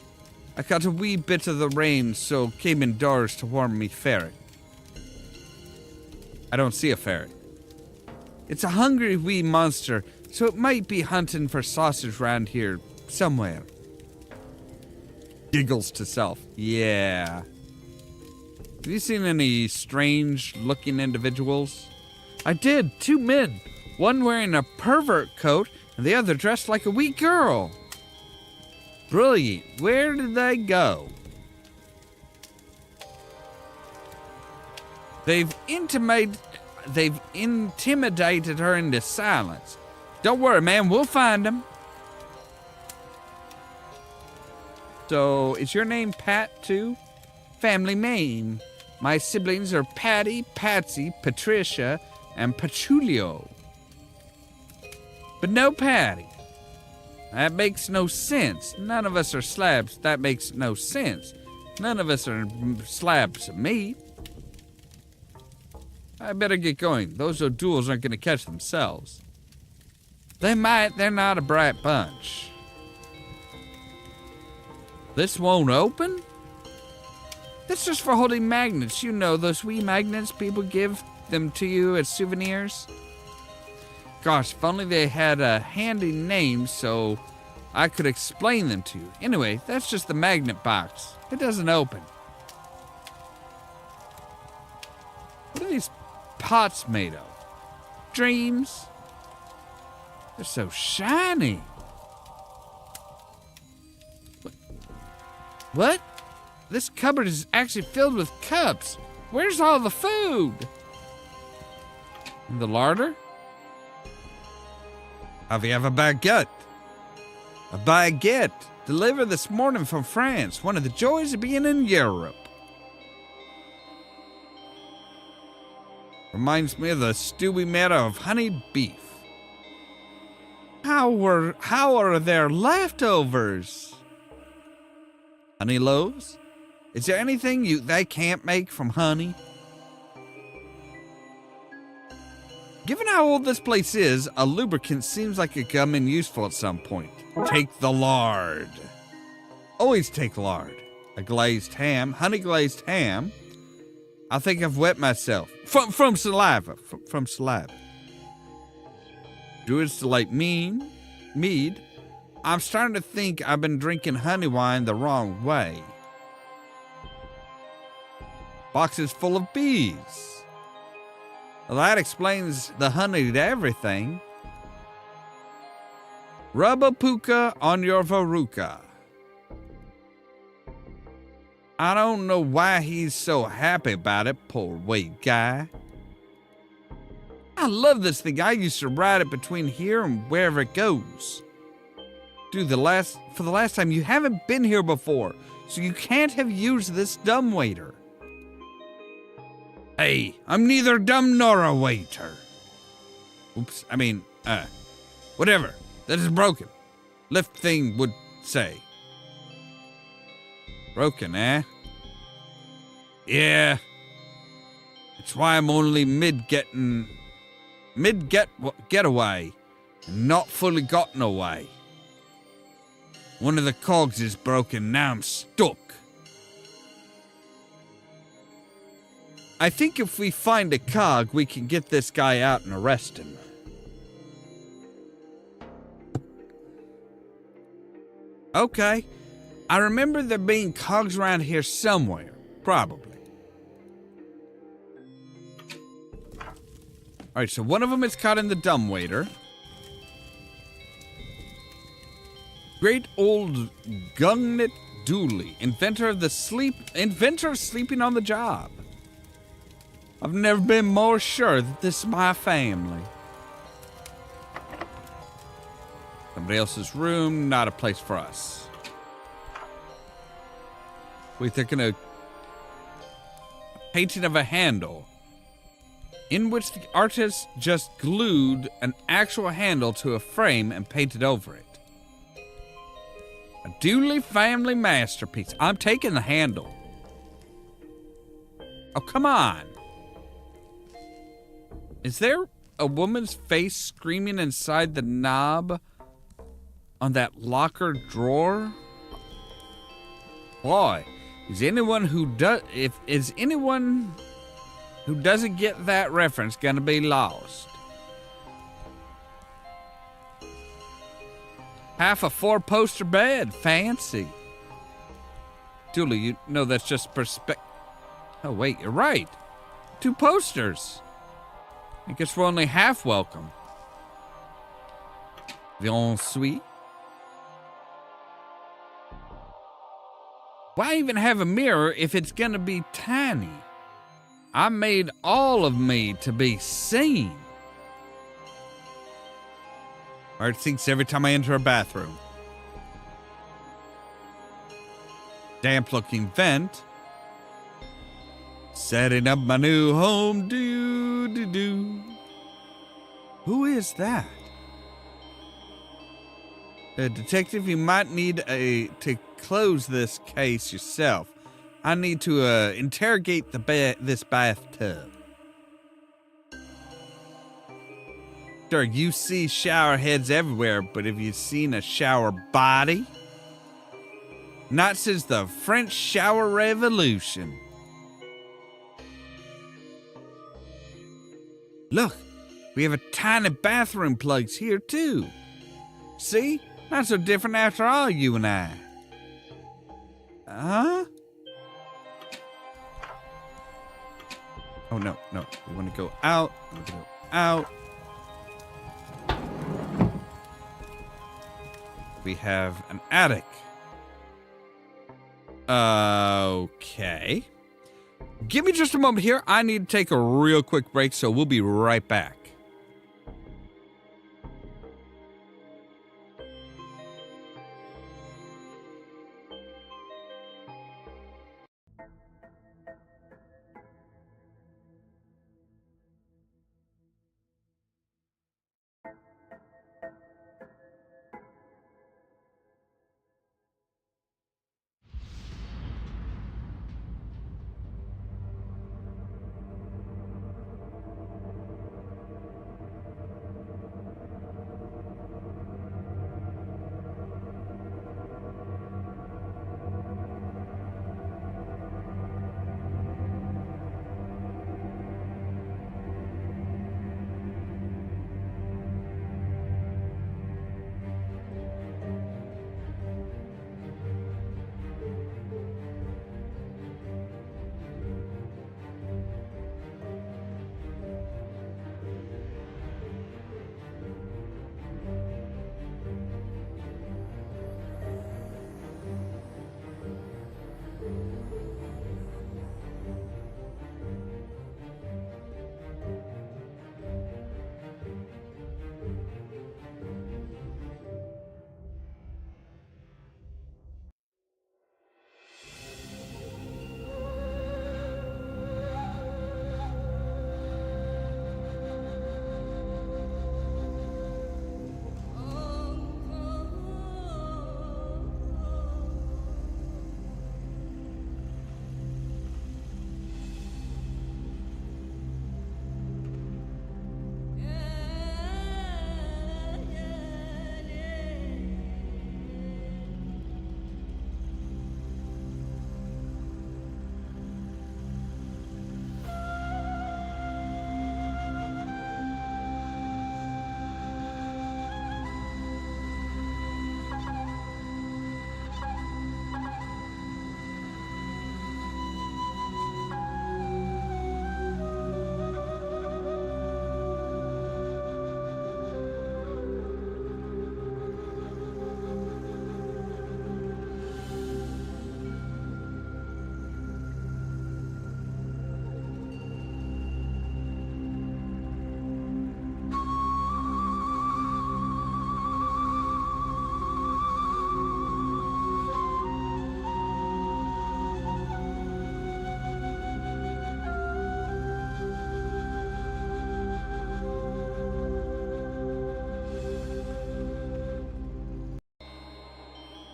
I got a wee bit of the rain, so came indoors to warm me ferret. I don't see a ferret. It's a hungry wee monster, so it might be hunting for sausage round here somewhere. Giggles to self. Yeah. Have you seen any strange-looking individuals? I did. 2 men. One wearing a pervert coat, and the other dressed like a wee girl. Brilliant. Where did they go? They've intimidated her into silence. Don't worry, man. We'll find them. So, is your name Pat, too? Family name. My siblings are Patty, Patsy, Patricia, and Patchoulio. But no Patty. That makes no sense. None of us are slabs. That makes no sense. None of us are slabs of meat. I better get going. Those O'Douls aren't going to catch themselves. They might. They're not a bright bunch. This won't open? That's just for holding magnets. You know, those wee magnets people give them to you as souvenirs. Gosh, if only they had a handy name so I could explain them to you. Anyway, that's just the magnet box. It doesn't open. What are these pots made of? Dreams? They're so shiny. What? This cupboard is actually filled with cups. Where's all the food? In the larder? Have you have a baguette? A baguette delivered this morning from France. One of the joys of being in Europe. Reminds me of the stew we made of honeyed beef. How are there leftovers? Honey loaves? Is there anything they can't make from honey? Given how old this place is, a lubricant seems like it could come in useful at some point. Take the lard. Always take lard. A glazed ham, honey glazed ham. I think I've wet myself. From saliva. From saliva. Druids delight mead. I'm starting to think I've been drinking honey wine the wrong way. Boxes full of bees. Well, that explains the honey to everything. Rub a puka on your veruca. I don't know why he's so happy about it, poor wee guy. I love this thing. I used to ride it between here and wherever it goes. Dude, for the last time, you haven't been here before, so you can't have used this dumbwaiter. Hey, I'm neither dumb nor a waiter. Oops, whatever. That is broken. Lift thing would say. Broken, eh? Yeah. It's why I'm only getaway and not fully gotten away. One of the cogs is broken, now I'm stuck. I think if we find a cog, we can get this guy out and arrest him. Okay. I remember there being cogs around here somewhere. Probably. Alright, so one of them is caught in the dumbwaiter. Great old Gungnet Dooley, inventor of sleeping on the job. I've never been more sure that this is my family. Somebody else's room, not a place for us. Wait, they're gonna... Painting of a handle, in which the artist just glued an actual handle to a frame and painted over it. A Dooley family masterpiece. I'm taking the handle. Oh, come on. Is there a woman's face screaming inside the knob on that locker drawer? Boy, is anyone who doesn't get that reference gonna be lost? Half a 4-poster bed, fancy. Dooley, you know that's just perspective. Oh wait, you're right. 2 posters. I guess we're only half welcome. Bien sweet. Why even have a mirror if it's gonna be tiny? I made all of me to be seen. Art thinks every time I enter a bathroom. Damp-looking vent. Setting up my new home, do. Who is that? Detective, you might need to close this case yourself. I need to interrogate this bathtub. Doctor, you see shower heads everywhere, but have you seen a shower body? Not since the French shower revolution. Look, we have a tiny bathroom plugs here too. See? Not so different after all, you and I. Huh? Oh, no. We want to go out. We want to go out. We have an attic. Okay. Give me just a moment here. I need to take a real quick break, so we'll be right back.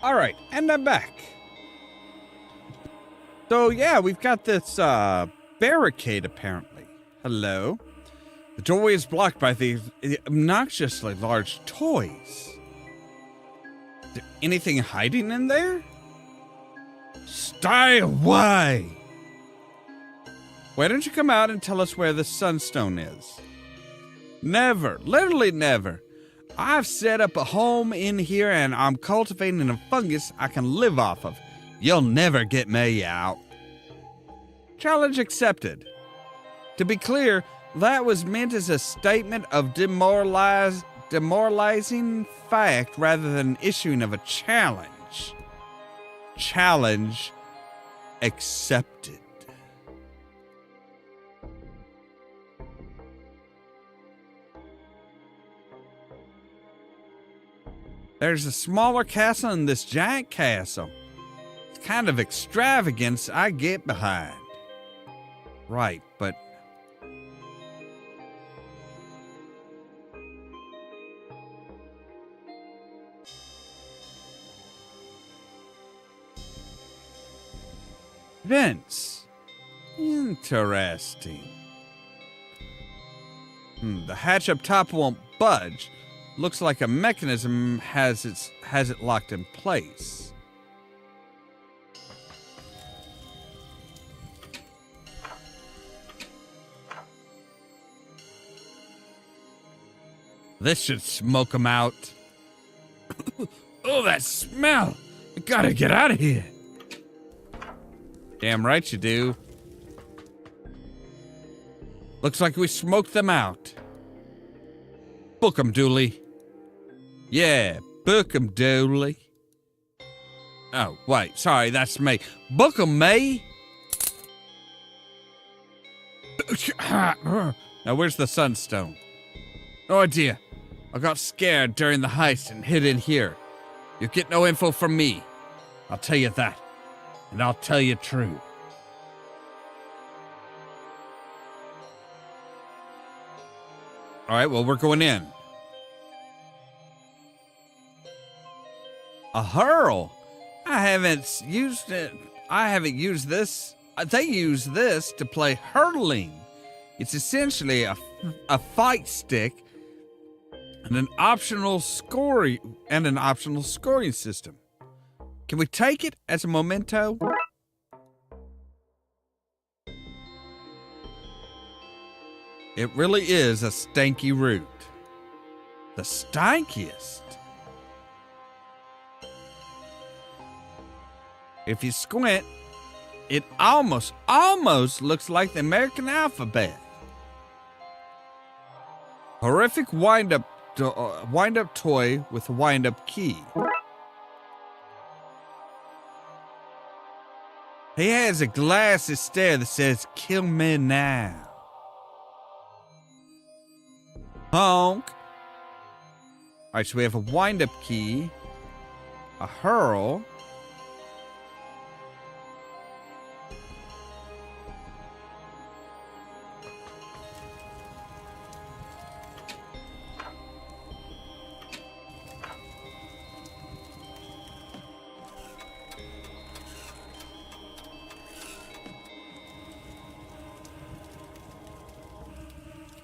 All right, and I'm back. So, yeah, we've got this barricade, apparently. Hello? The doorway is blocked by these obnoxiously large toys. Is there anything hiding in there? Stay away! Why don't you come out and tell us where the sunstone is? Never, literally never. I've set up a home in here and I'm cultivating a fungus I can live off of. You'll never get me out. Challenge accepted. To be clear, that was meant as a statement of demoralizing fact rather than issuing of a challenge. Challenge accepted. There's a smaller castle and this giant castle. It's kind of extravagance I get behind. Right, but... Vince. Interesting. The hatch up top won't budge. Looks like a mechanism has it locked in place. This should smoke them out. Oh, that smell! I gotta get out of here. Damn right you do. Looks like we smoked them out. Book 'em, Dooley. Yeah, book 'em, Dooley. Oh, wait, sorry, that's me. Book 'em, me. Now, where's the sunstone? No idea. I got scared during the heist and hid in here. You get no info from me. I'll tell you that. And I'll tell you true. All right, well, we're going in. A hurl? I haven't used it. I haven't used this. They use this to play hurling. It's essentially a fight stick and an optional scoring system. Can we take it as a memento? It really is a stanky root. The stankiest. If you squint, it almost looks like the American alphabet. Horrific wind-up toy with a wind-up key. He has a glassy stare that says, "Kill me now." Honk. All right, so we have a wind-up key, a hurl,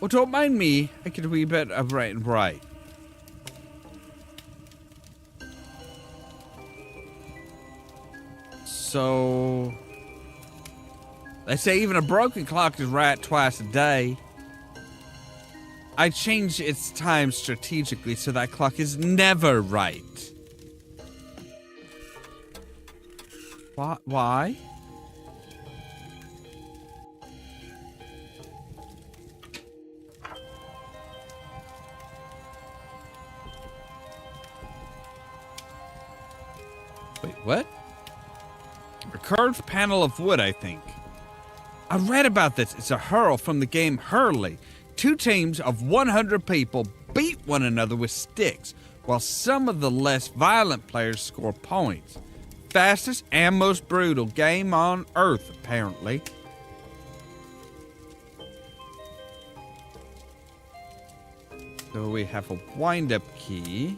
well, don't mind me. I could a wee bit of right and right. So, they say even a broken clock is right twice a day. I change its time strategically so that clock is never right. Why? Wait, what? A curved panel of wood, I think. I read about this. It's a hurl from the game Hurley. 2 teams of 100 people beat one another with sticks, while some of the less violent players score points. Fastest and most brutal game on Earth, apparently. So we have a wind-up key.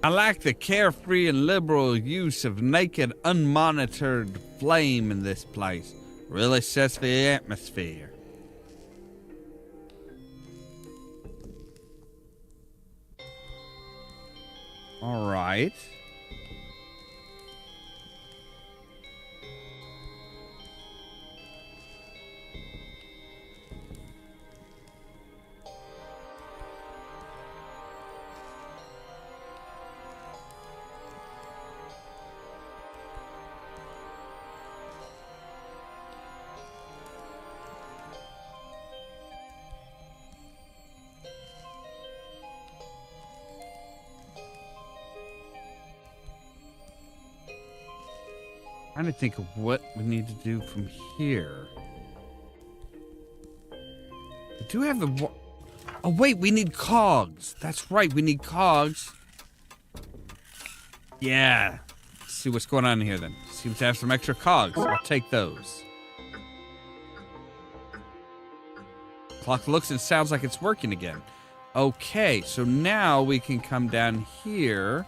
I like the carefree and liberal use of naked, unmonitored flame in this place. Really sets the atmosphere. All right. Trying to think of what we need to do from here. We do have the... Oh, wait, we need cogs. That's right, we need cogs. Yeah. Let's see what's going on here, then. Seems to have some extra cogs. I'll take those. Clock looks and sounds like it's working again. Okay, so now we can come down here.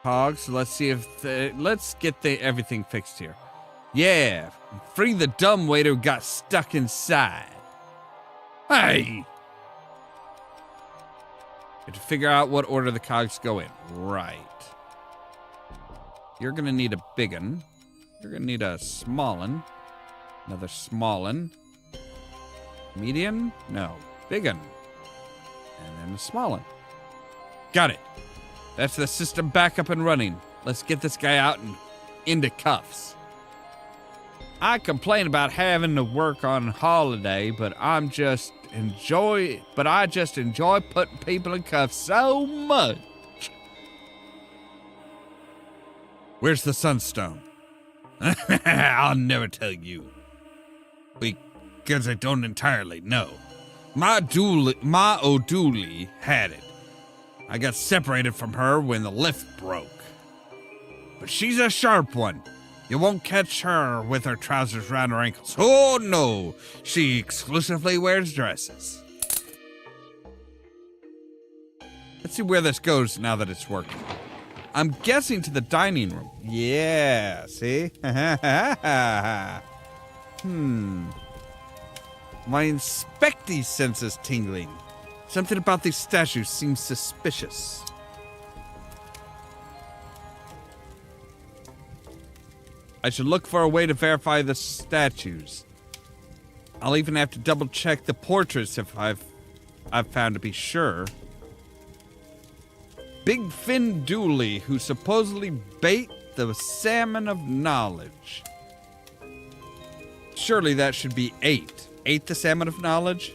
Cogs, let's see if let's get everything fixed here. Yeah, free the dumbwaiter who got stuck inside. Hey! Have to figure out what order the cogs go in. Right. You're gonna need a big one. You're gonna need a small one. Another small one. Medium? No. Big one. And then a small one. Got it. That's the system back up and running. Let's get this guy out and into cuffs. I complain about having to work on holiday, but I just enjoy putting people in cuffs so much. Where's the sunstone? I'll never tell you. Because I don't entirely know. My Dooley had it. I got separated from her when the lift broke. But she's a sharp one. You won't catch her with her trousers around her ankles. Oh no, she exclusively wears dresses. Let's see where this goes now that it's working. I'm guessing to the dining room. Yeah, see? My inspectee sense is tingling. Something about these statues seems suspicious. I should look for a way to verify the statues. I'll even have to double check the portraits if I've found to be sure. Big Fin Dooley, who supposedly bait the salmon of knowledge. Surely that should be 8. 8 the salmon of knowledge?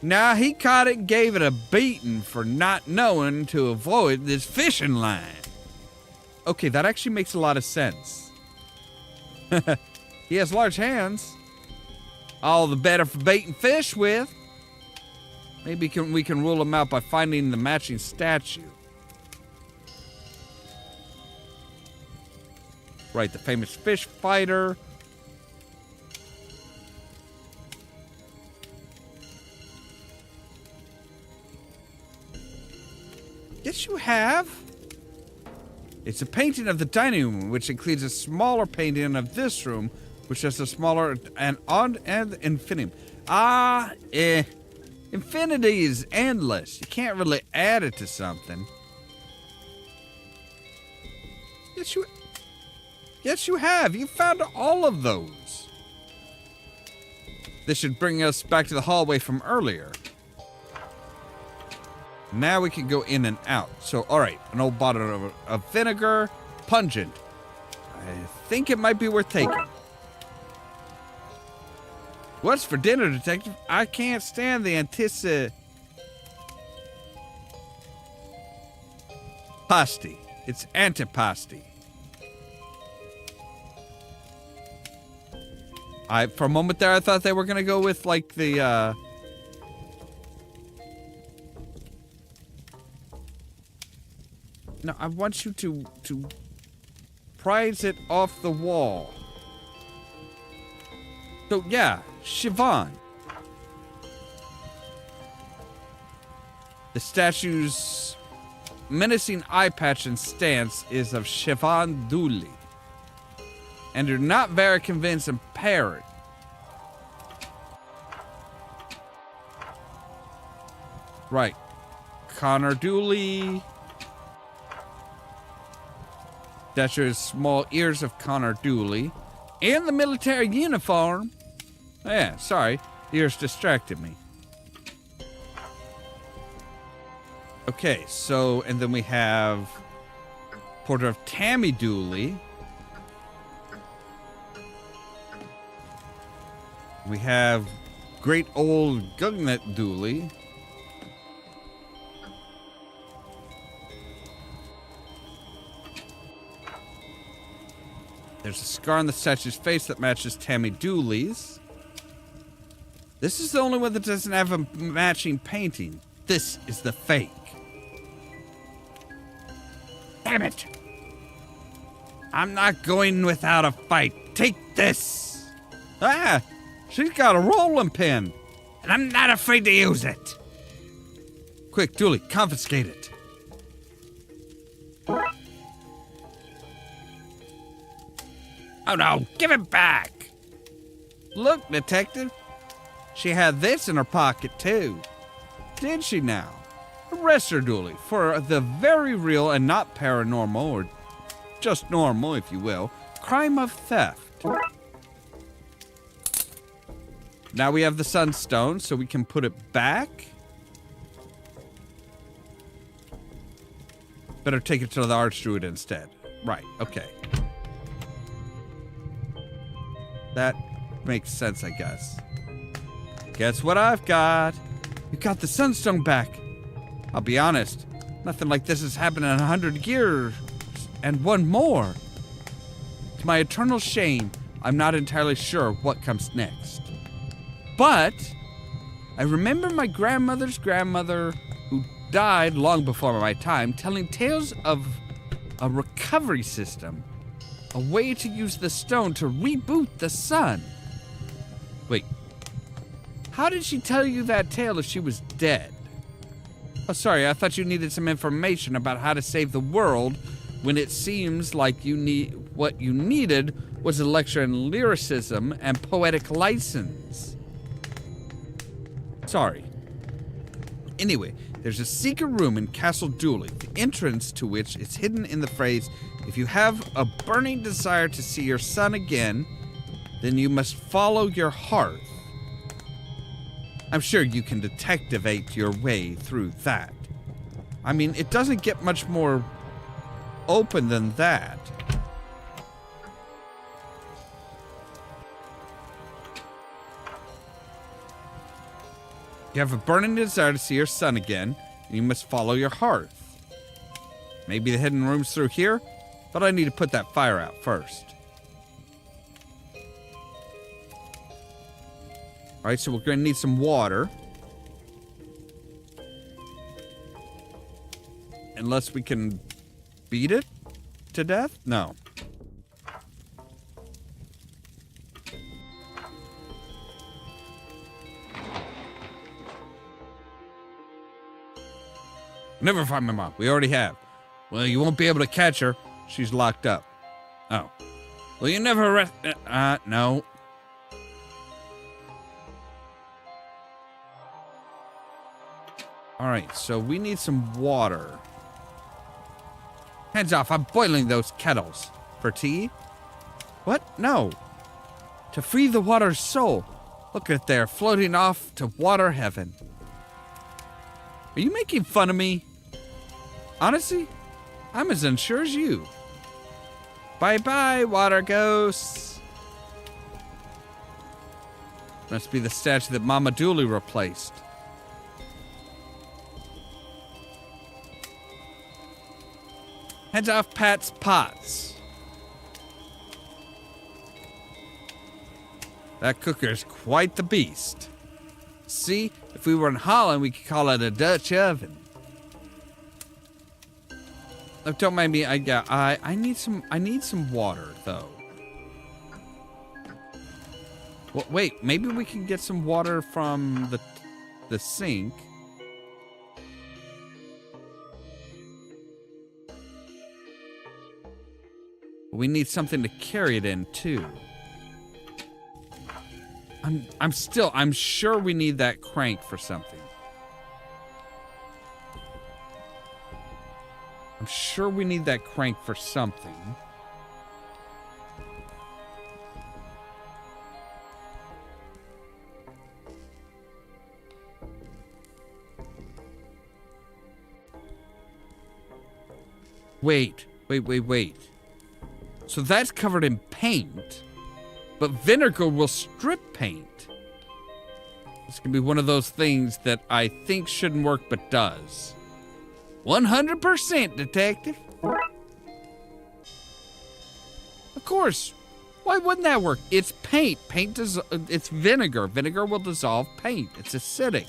Nah, he caught it and gave it a beating for not knowing to avoid this fishing line. Okay, that actually makes a lot of sense. He has large hands. All the better for baiting fish with. Maybe we can rule him out by finding the matching statue. Right, the famous fish fighter. Yes, you have. It's a painting of the dining room, which includes a smaller painting of this room, which has a smaller and infinitum. Infinity is endless. You can't really add it to something. Yes, you have. You found all of those. This should bring us back to the hallway from earlier. Now we can go in and out. So, all right, an old bottle of vinegar, pungent. I think it might be worth taking. What's for dinner, detective? I can't stand the Pasti. It's antipasti. For a moment there, I thought they were gonna go with like the. No, I want you to prise it off the wall. So yeah, Siobhan. The statue's menacing eye patch and stance is of Siobhan Dooley. And you're not very convincing parrot. Right. Connor Dooley. Statue's small ears of Connor Dooley. And the military uniform. Yeah, sorry. Ears distracted me. Okay, so, and then we have portrait of Tammy Dooley. We have great old Gugnet Dooley. There's a scar on the statue's face that matches Tammy Dooley's. This is the only one that doesn't have a matching painting. This is the fake. Damn it! I'm not going without a fight. Take this! Ah! She's got a rolling pin, and I'm not afraid to use it. Quick, Dooley, confiscate it. Oh no, give it back! Look, detective. She had this in her pocket, too. Did she now? Arrest her, Dooley, for the very real and not paranormal, or just normal, if you will, crime of theft. Now we have the sunstone, so we can put it back. Better take it to the Archdruid instead. Right, okay. That makes sense, I guess. Guess what I've got? You got the sunstone back. I'll be honest, nothing like this has happened in 100 years, and one more. To my eternal shame, I'm not entirely sure what comes next. But I remember my grandmother's grandmother, who died long before my time, telling tales of a recovery system, a way to use the stone to reboot the sun. Wait, how did she tell you that tale if she was dead? Oh, sorry, I thought you needed some information about how to save the world when it seems like what you needed was a lecture in lyricism and poetic license. Sorry. Anyway, there's a secret room in Castle Dooley, the entrance to which is hidden in the phrase, if you have a burning desire to see your son again, then you must follow your hearth. I'm sure you can detectivate your way through that. I mean, it doesn't get much more open than that. You have a burning desire to see your son again, and you must follow your hearth. Maybe the hidden room's through here, but I need to put that fire out first. Alright, so we're going to need some water. Unless we can beat it to death? No. Never find my mom. We already have. Well, you won't be able to catch her. She's locked up. Oh. Well, you never arrest... no. Alright, so we need some water. Hands off, I'm boiling those kettles. For tea? What? No. To free the water's soul. Look at it there, floating off to water heaven. Are you making fun of me? Honestly, I'm as unsure as you. Bye-bye, water ghosts. Must be the statue that Mama Dooley replaced. Hands off Pat's pots. That cooker's quite the beast. See, if we were in Holland, we could call it a Dutch oven. Look, don't mind me. I need some water though. Well, wait, maybe we can get some water from the sink. We need something to carry it in too. I'm sure we need that crank for something. I'm sure we need that crank for something. Wait. So that's covered in paint, but vinegar will strip paint. This can be one of those things that I think shouldn't work but does. 100%, detective. What Of course. Why wouldn't that work? It's paint. It's vinegar. Vinegar will dissolve paint. It's acidic.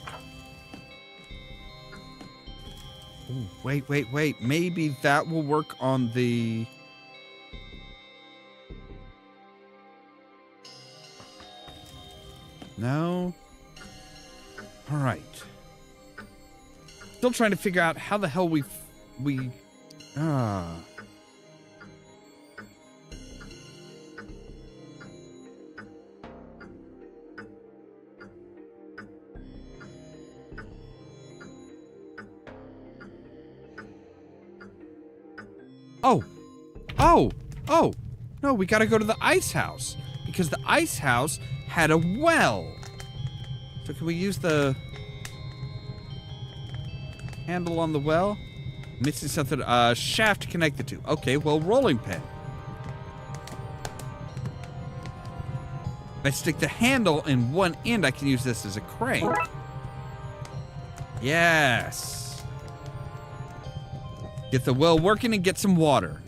Ooh, wait. Maybe that will work on the... No. All right. Still trying to figure out how the hell we. Oh. No, we gotta go to the ice house. Because the ice house had a well. So can we use the handle on the well? Missing something. Shaft to connect the two. Okay, well, rolling pin. If I stick the handle in one end, I can use this as a crane. Yes. Get the well working and get some water.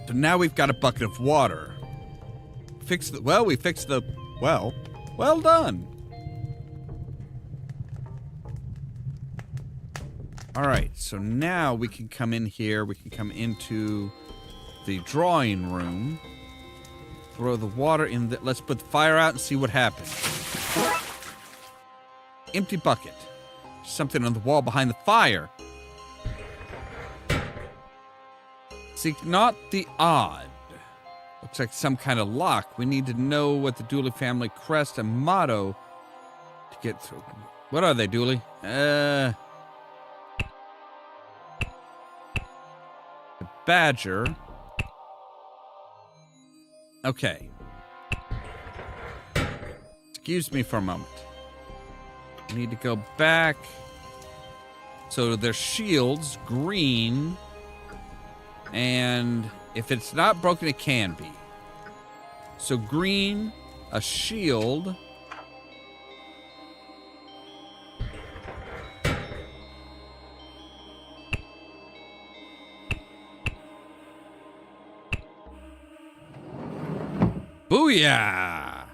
So now we've got a bucket of water. We fixed the well. Well done. All right, so now we can come in here. We can come into the drawing room. Throw the water in the... Let's put the fire out and see what happens. Empty bucket. Something on the wall behind the fire. Seek not the odd. Looks like some kind of lock. We need to know what the Dooley family crest and motto to get through. What are they, Dooley? The badger. Okay. Excuse me for a moment. I need to go back. So their shields, green. And if it's not broken, it can be. So green, a shield. Booyah!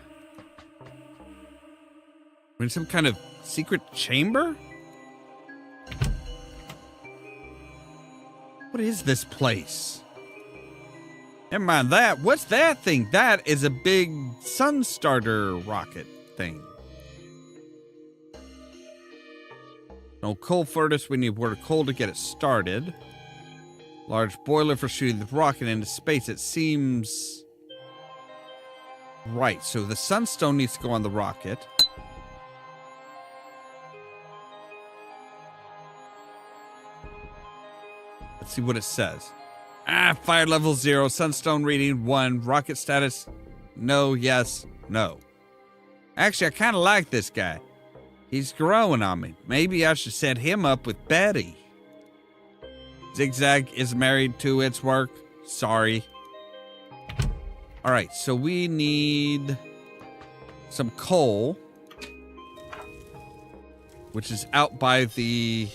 We're in some kind of secret chamber? What is this place? Never mind that. What's that thing? That is a big sun starter rocket thing. No coal furnace. We need water coal to get it started. Large boiler for shooting the rocket into space. It seems... right. So the sunstone needs to go on the rocket. Let's see what it says. Fire level 0, sunstone reading 1, rocket status no, yes, no. Actually, I kind of like this guy. He's growing on me. Maybe I should set him up with Betty. Zigzag is married to its work. Sorry. All right, so we need some coal, which is out by the...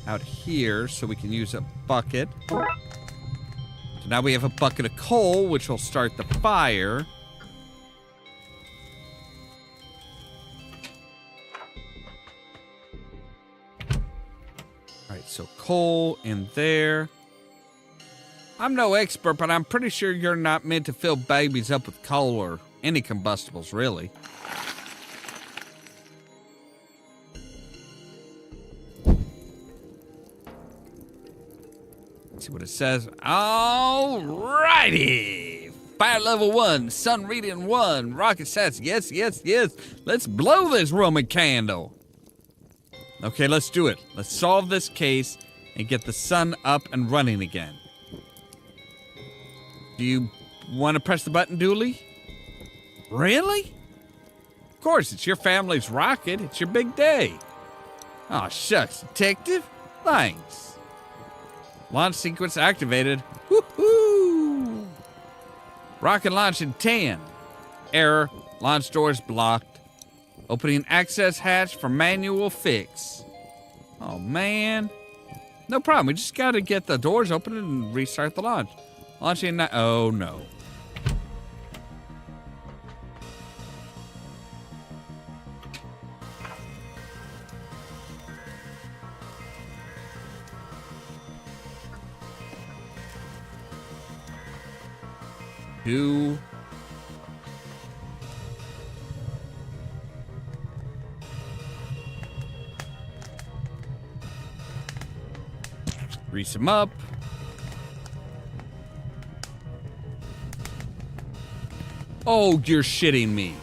out here, so we can use a bucket. So now we have a bucket of coal, which will start the fire. All right, so coal in there. I'm no expert, but I'm pretty sure you're not meant to fill babies up with coal or any combustibles, really. See what it says. All righty. Fire level 1, sun reading 1, rocket stats. Yes, yes, yes. Let's blow this Roman candle. Okay, let's do it. Let's solve this case and get the sun up and running again. Do you want to press the button, Dooley? Really? Of course, it's your family's rocket. It's your big day. Oh, shucks, detective. Thanks. Launch sequence activated. Woohoo! Rocket launch in 10. Error. Launch doors blocked. Opening access hatch for manual fix. Oh, man. No problem. We just got to get the doors open and restart the launch. Launching now. Oh, no. Two. Grease them up. Oh, you're shitting me.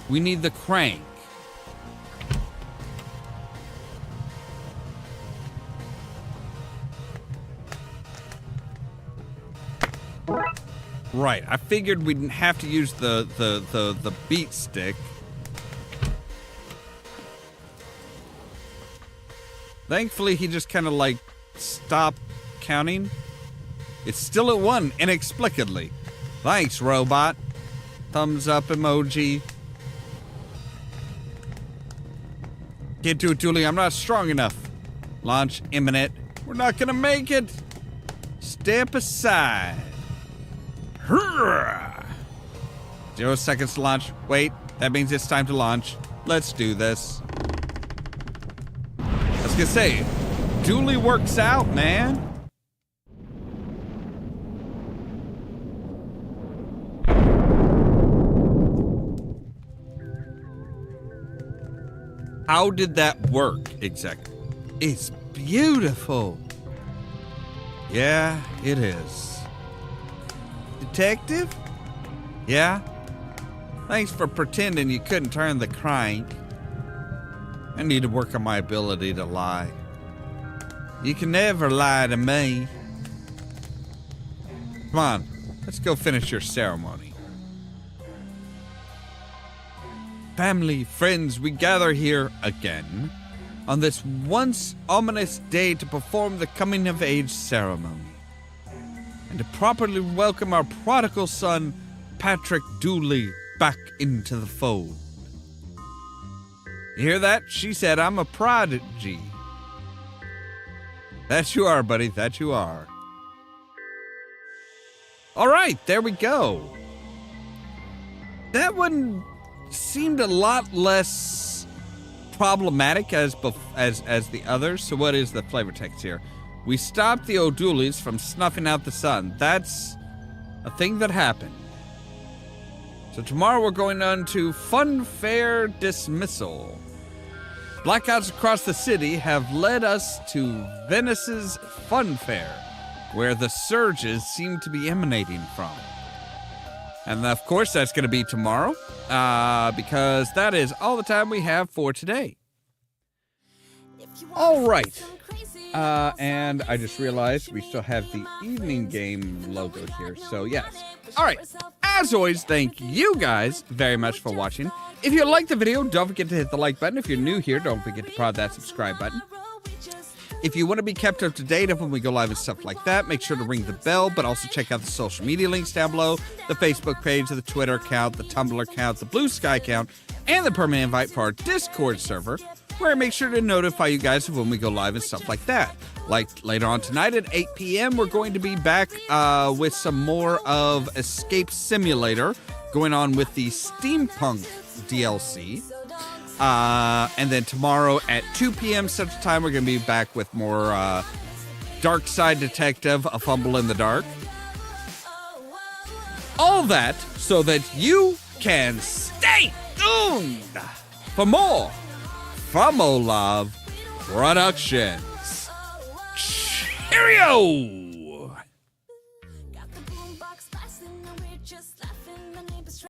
We need the crank. Right, I figured we didn't have to use the beat stick. Thankfully, he just kind of like stopped counting. It's still at 1, inexplicably. Thanks, robot. Thumbs up emoji. Can't do it, Dooley. I'm not strong enough. Launch imminent. We're not gonna make it. Step aside. 0 seconds to launch. Wait, that means it's time to launch. Let's do this. I was gonna say, Dooley works out, man. How did that work exactly? It's beautiful. Yeah, it is. Detective? Yeah? Thanks for pretending you couldn't turn the crank. I need to work on my ability to lie. You can never lie to me. Come on, let's go finish your ceremony. Family, friends, we gather here again on this once ominous day to perform the coming of age ceremony and to properly welcome our prodigal son, Patrick Dooley, back into the fold. You hear that? She said I'm a prodigy. That you are, buddy. That you are. All right, there we go. That one seemed a lot less problematic as the others. So what is the flavor text here? We stopped the O'Dooleys from snuffing out the sun. That's a thing that happened. So tomorrow we're going on to Fun Fair Dismissal. Blackouts across the city have led us to Venice's Fun Fair, where the surges seem to be emanating from. And of course that's going to be tomorrow, because that is all the time we have for today. All right. And I just realized we still have the evening game logo here, so yes. All right, as always, thank you guys very much for watching. If you liked the video, don't forget to hit the like button. If you're new here, don't forget to prod that subscribe button. If you want to be kept up to date of when we go live and stuff like that, make sure to ring the bell, but also check out the social media links down below, the Facebook page, the Twitter account, the Tumblr account, the Blue Sky account, and the permanent invite for our Discord server, where I make sure to notify you guys of when we go live and stuff like that. Like later on tonight at 8 p.m., we're going to be back with some more of Escape Simulator going on with the Steampunk DLC. And then tomorrow at 2 p.m. Central Time, we're going to be back with more Darkside Detective, A Fumble in the Dark. All that so that you can stay tuned for more from Ollamh Productions. Cheerio!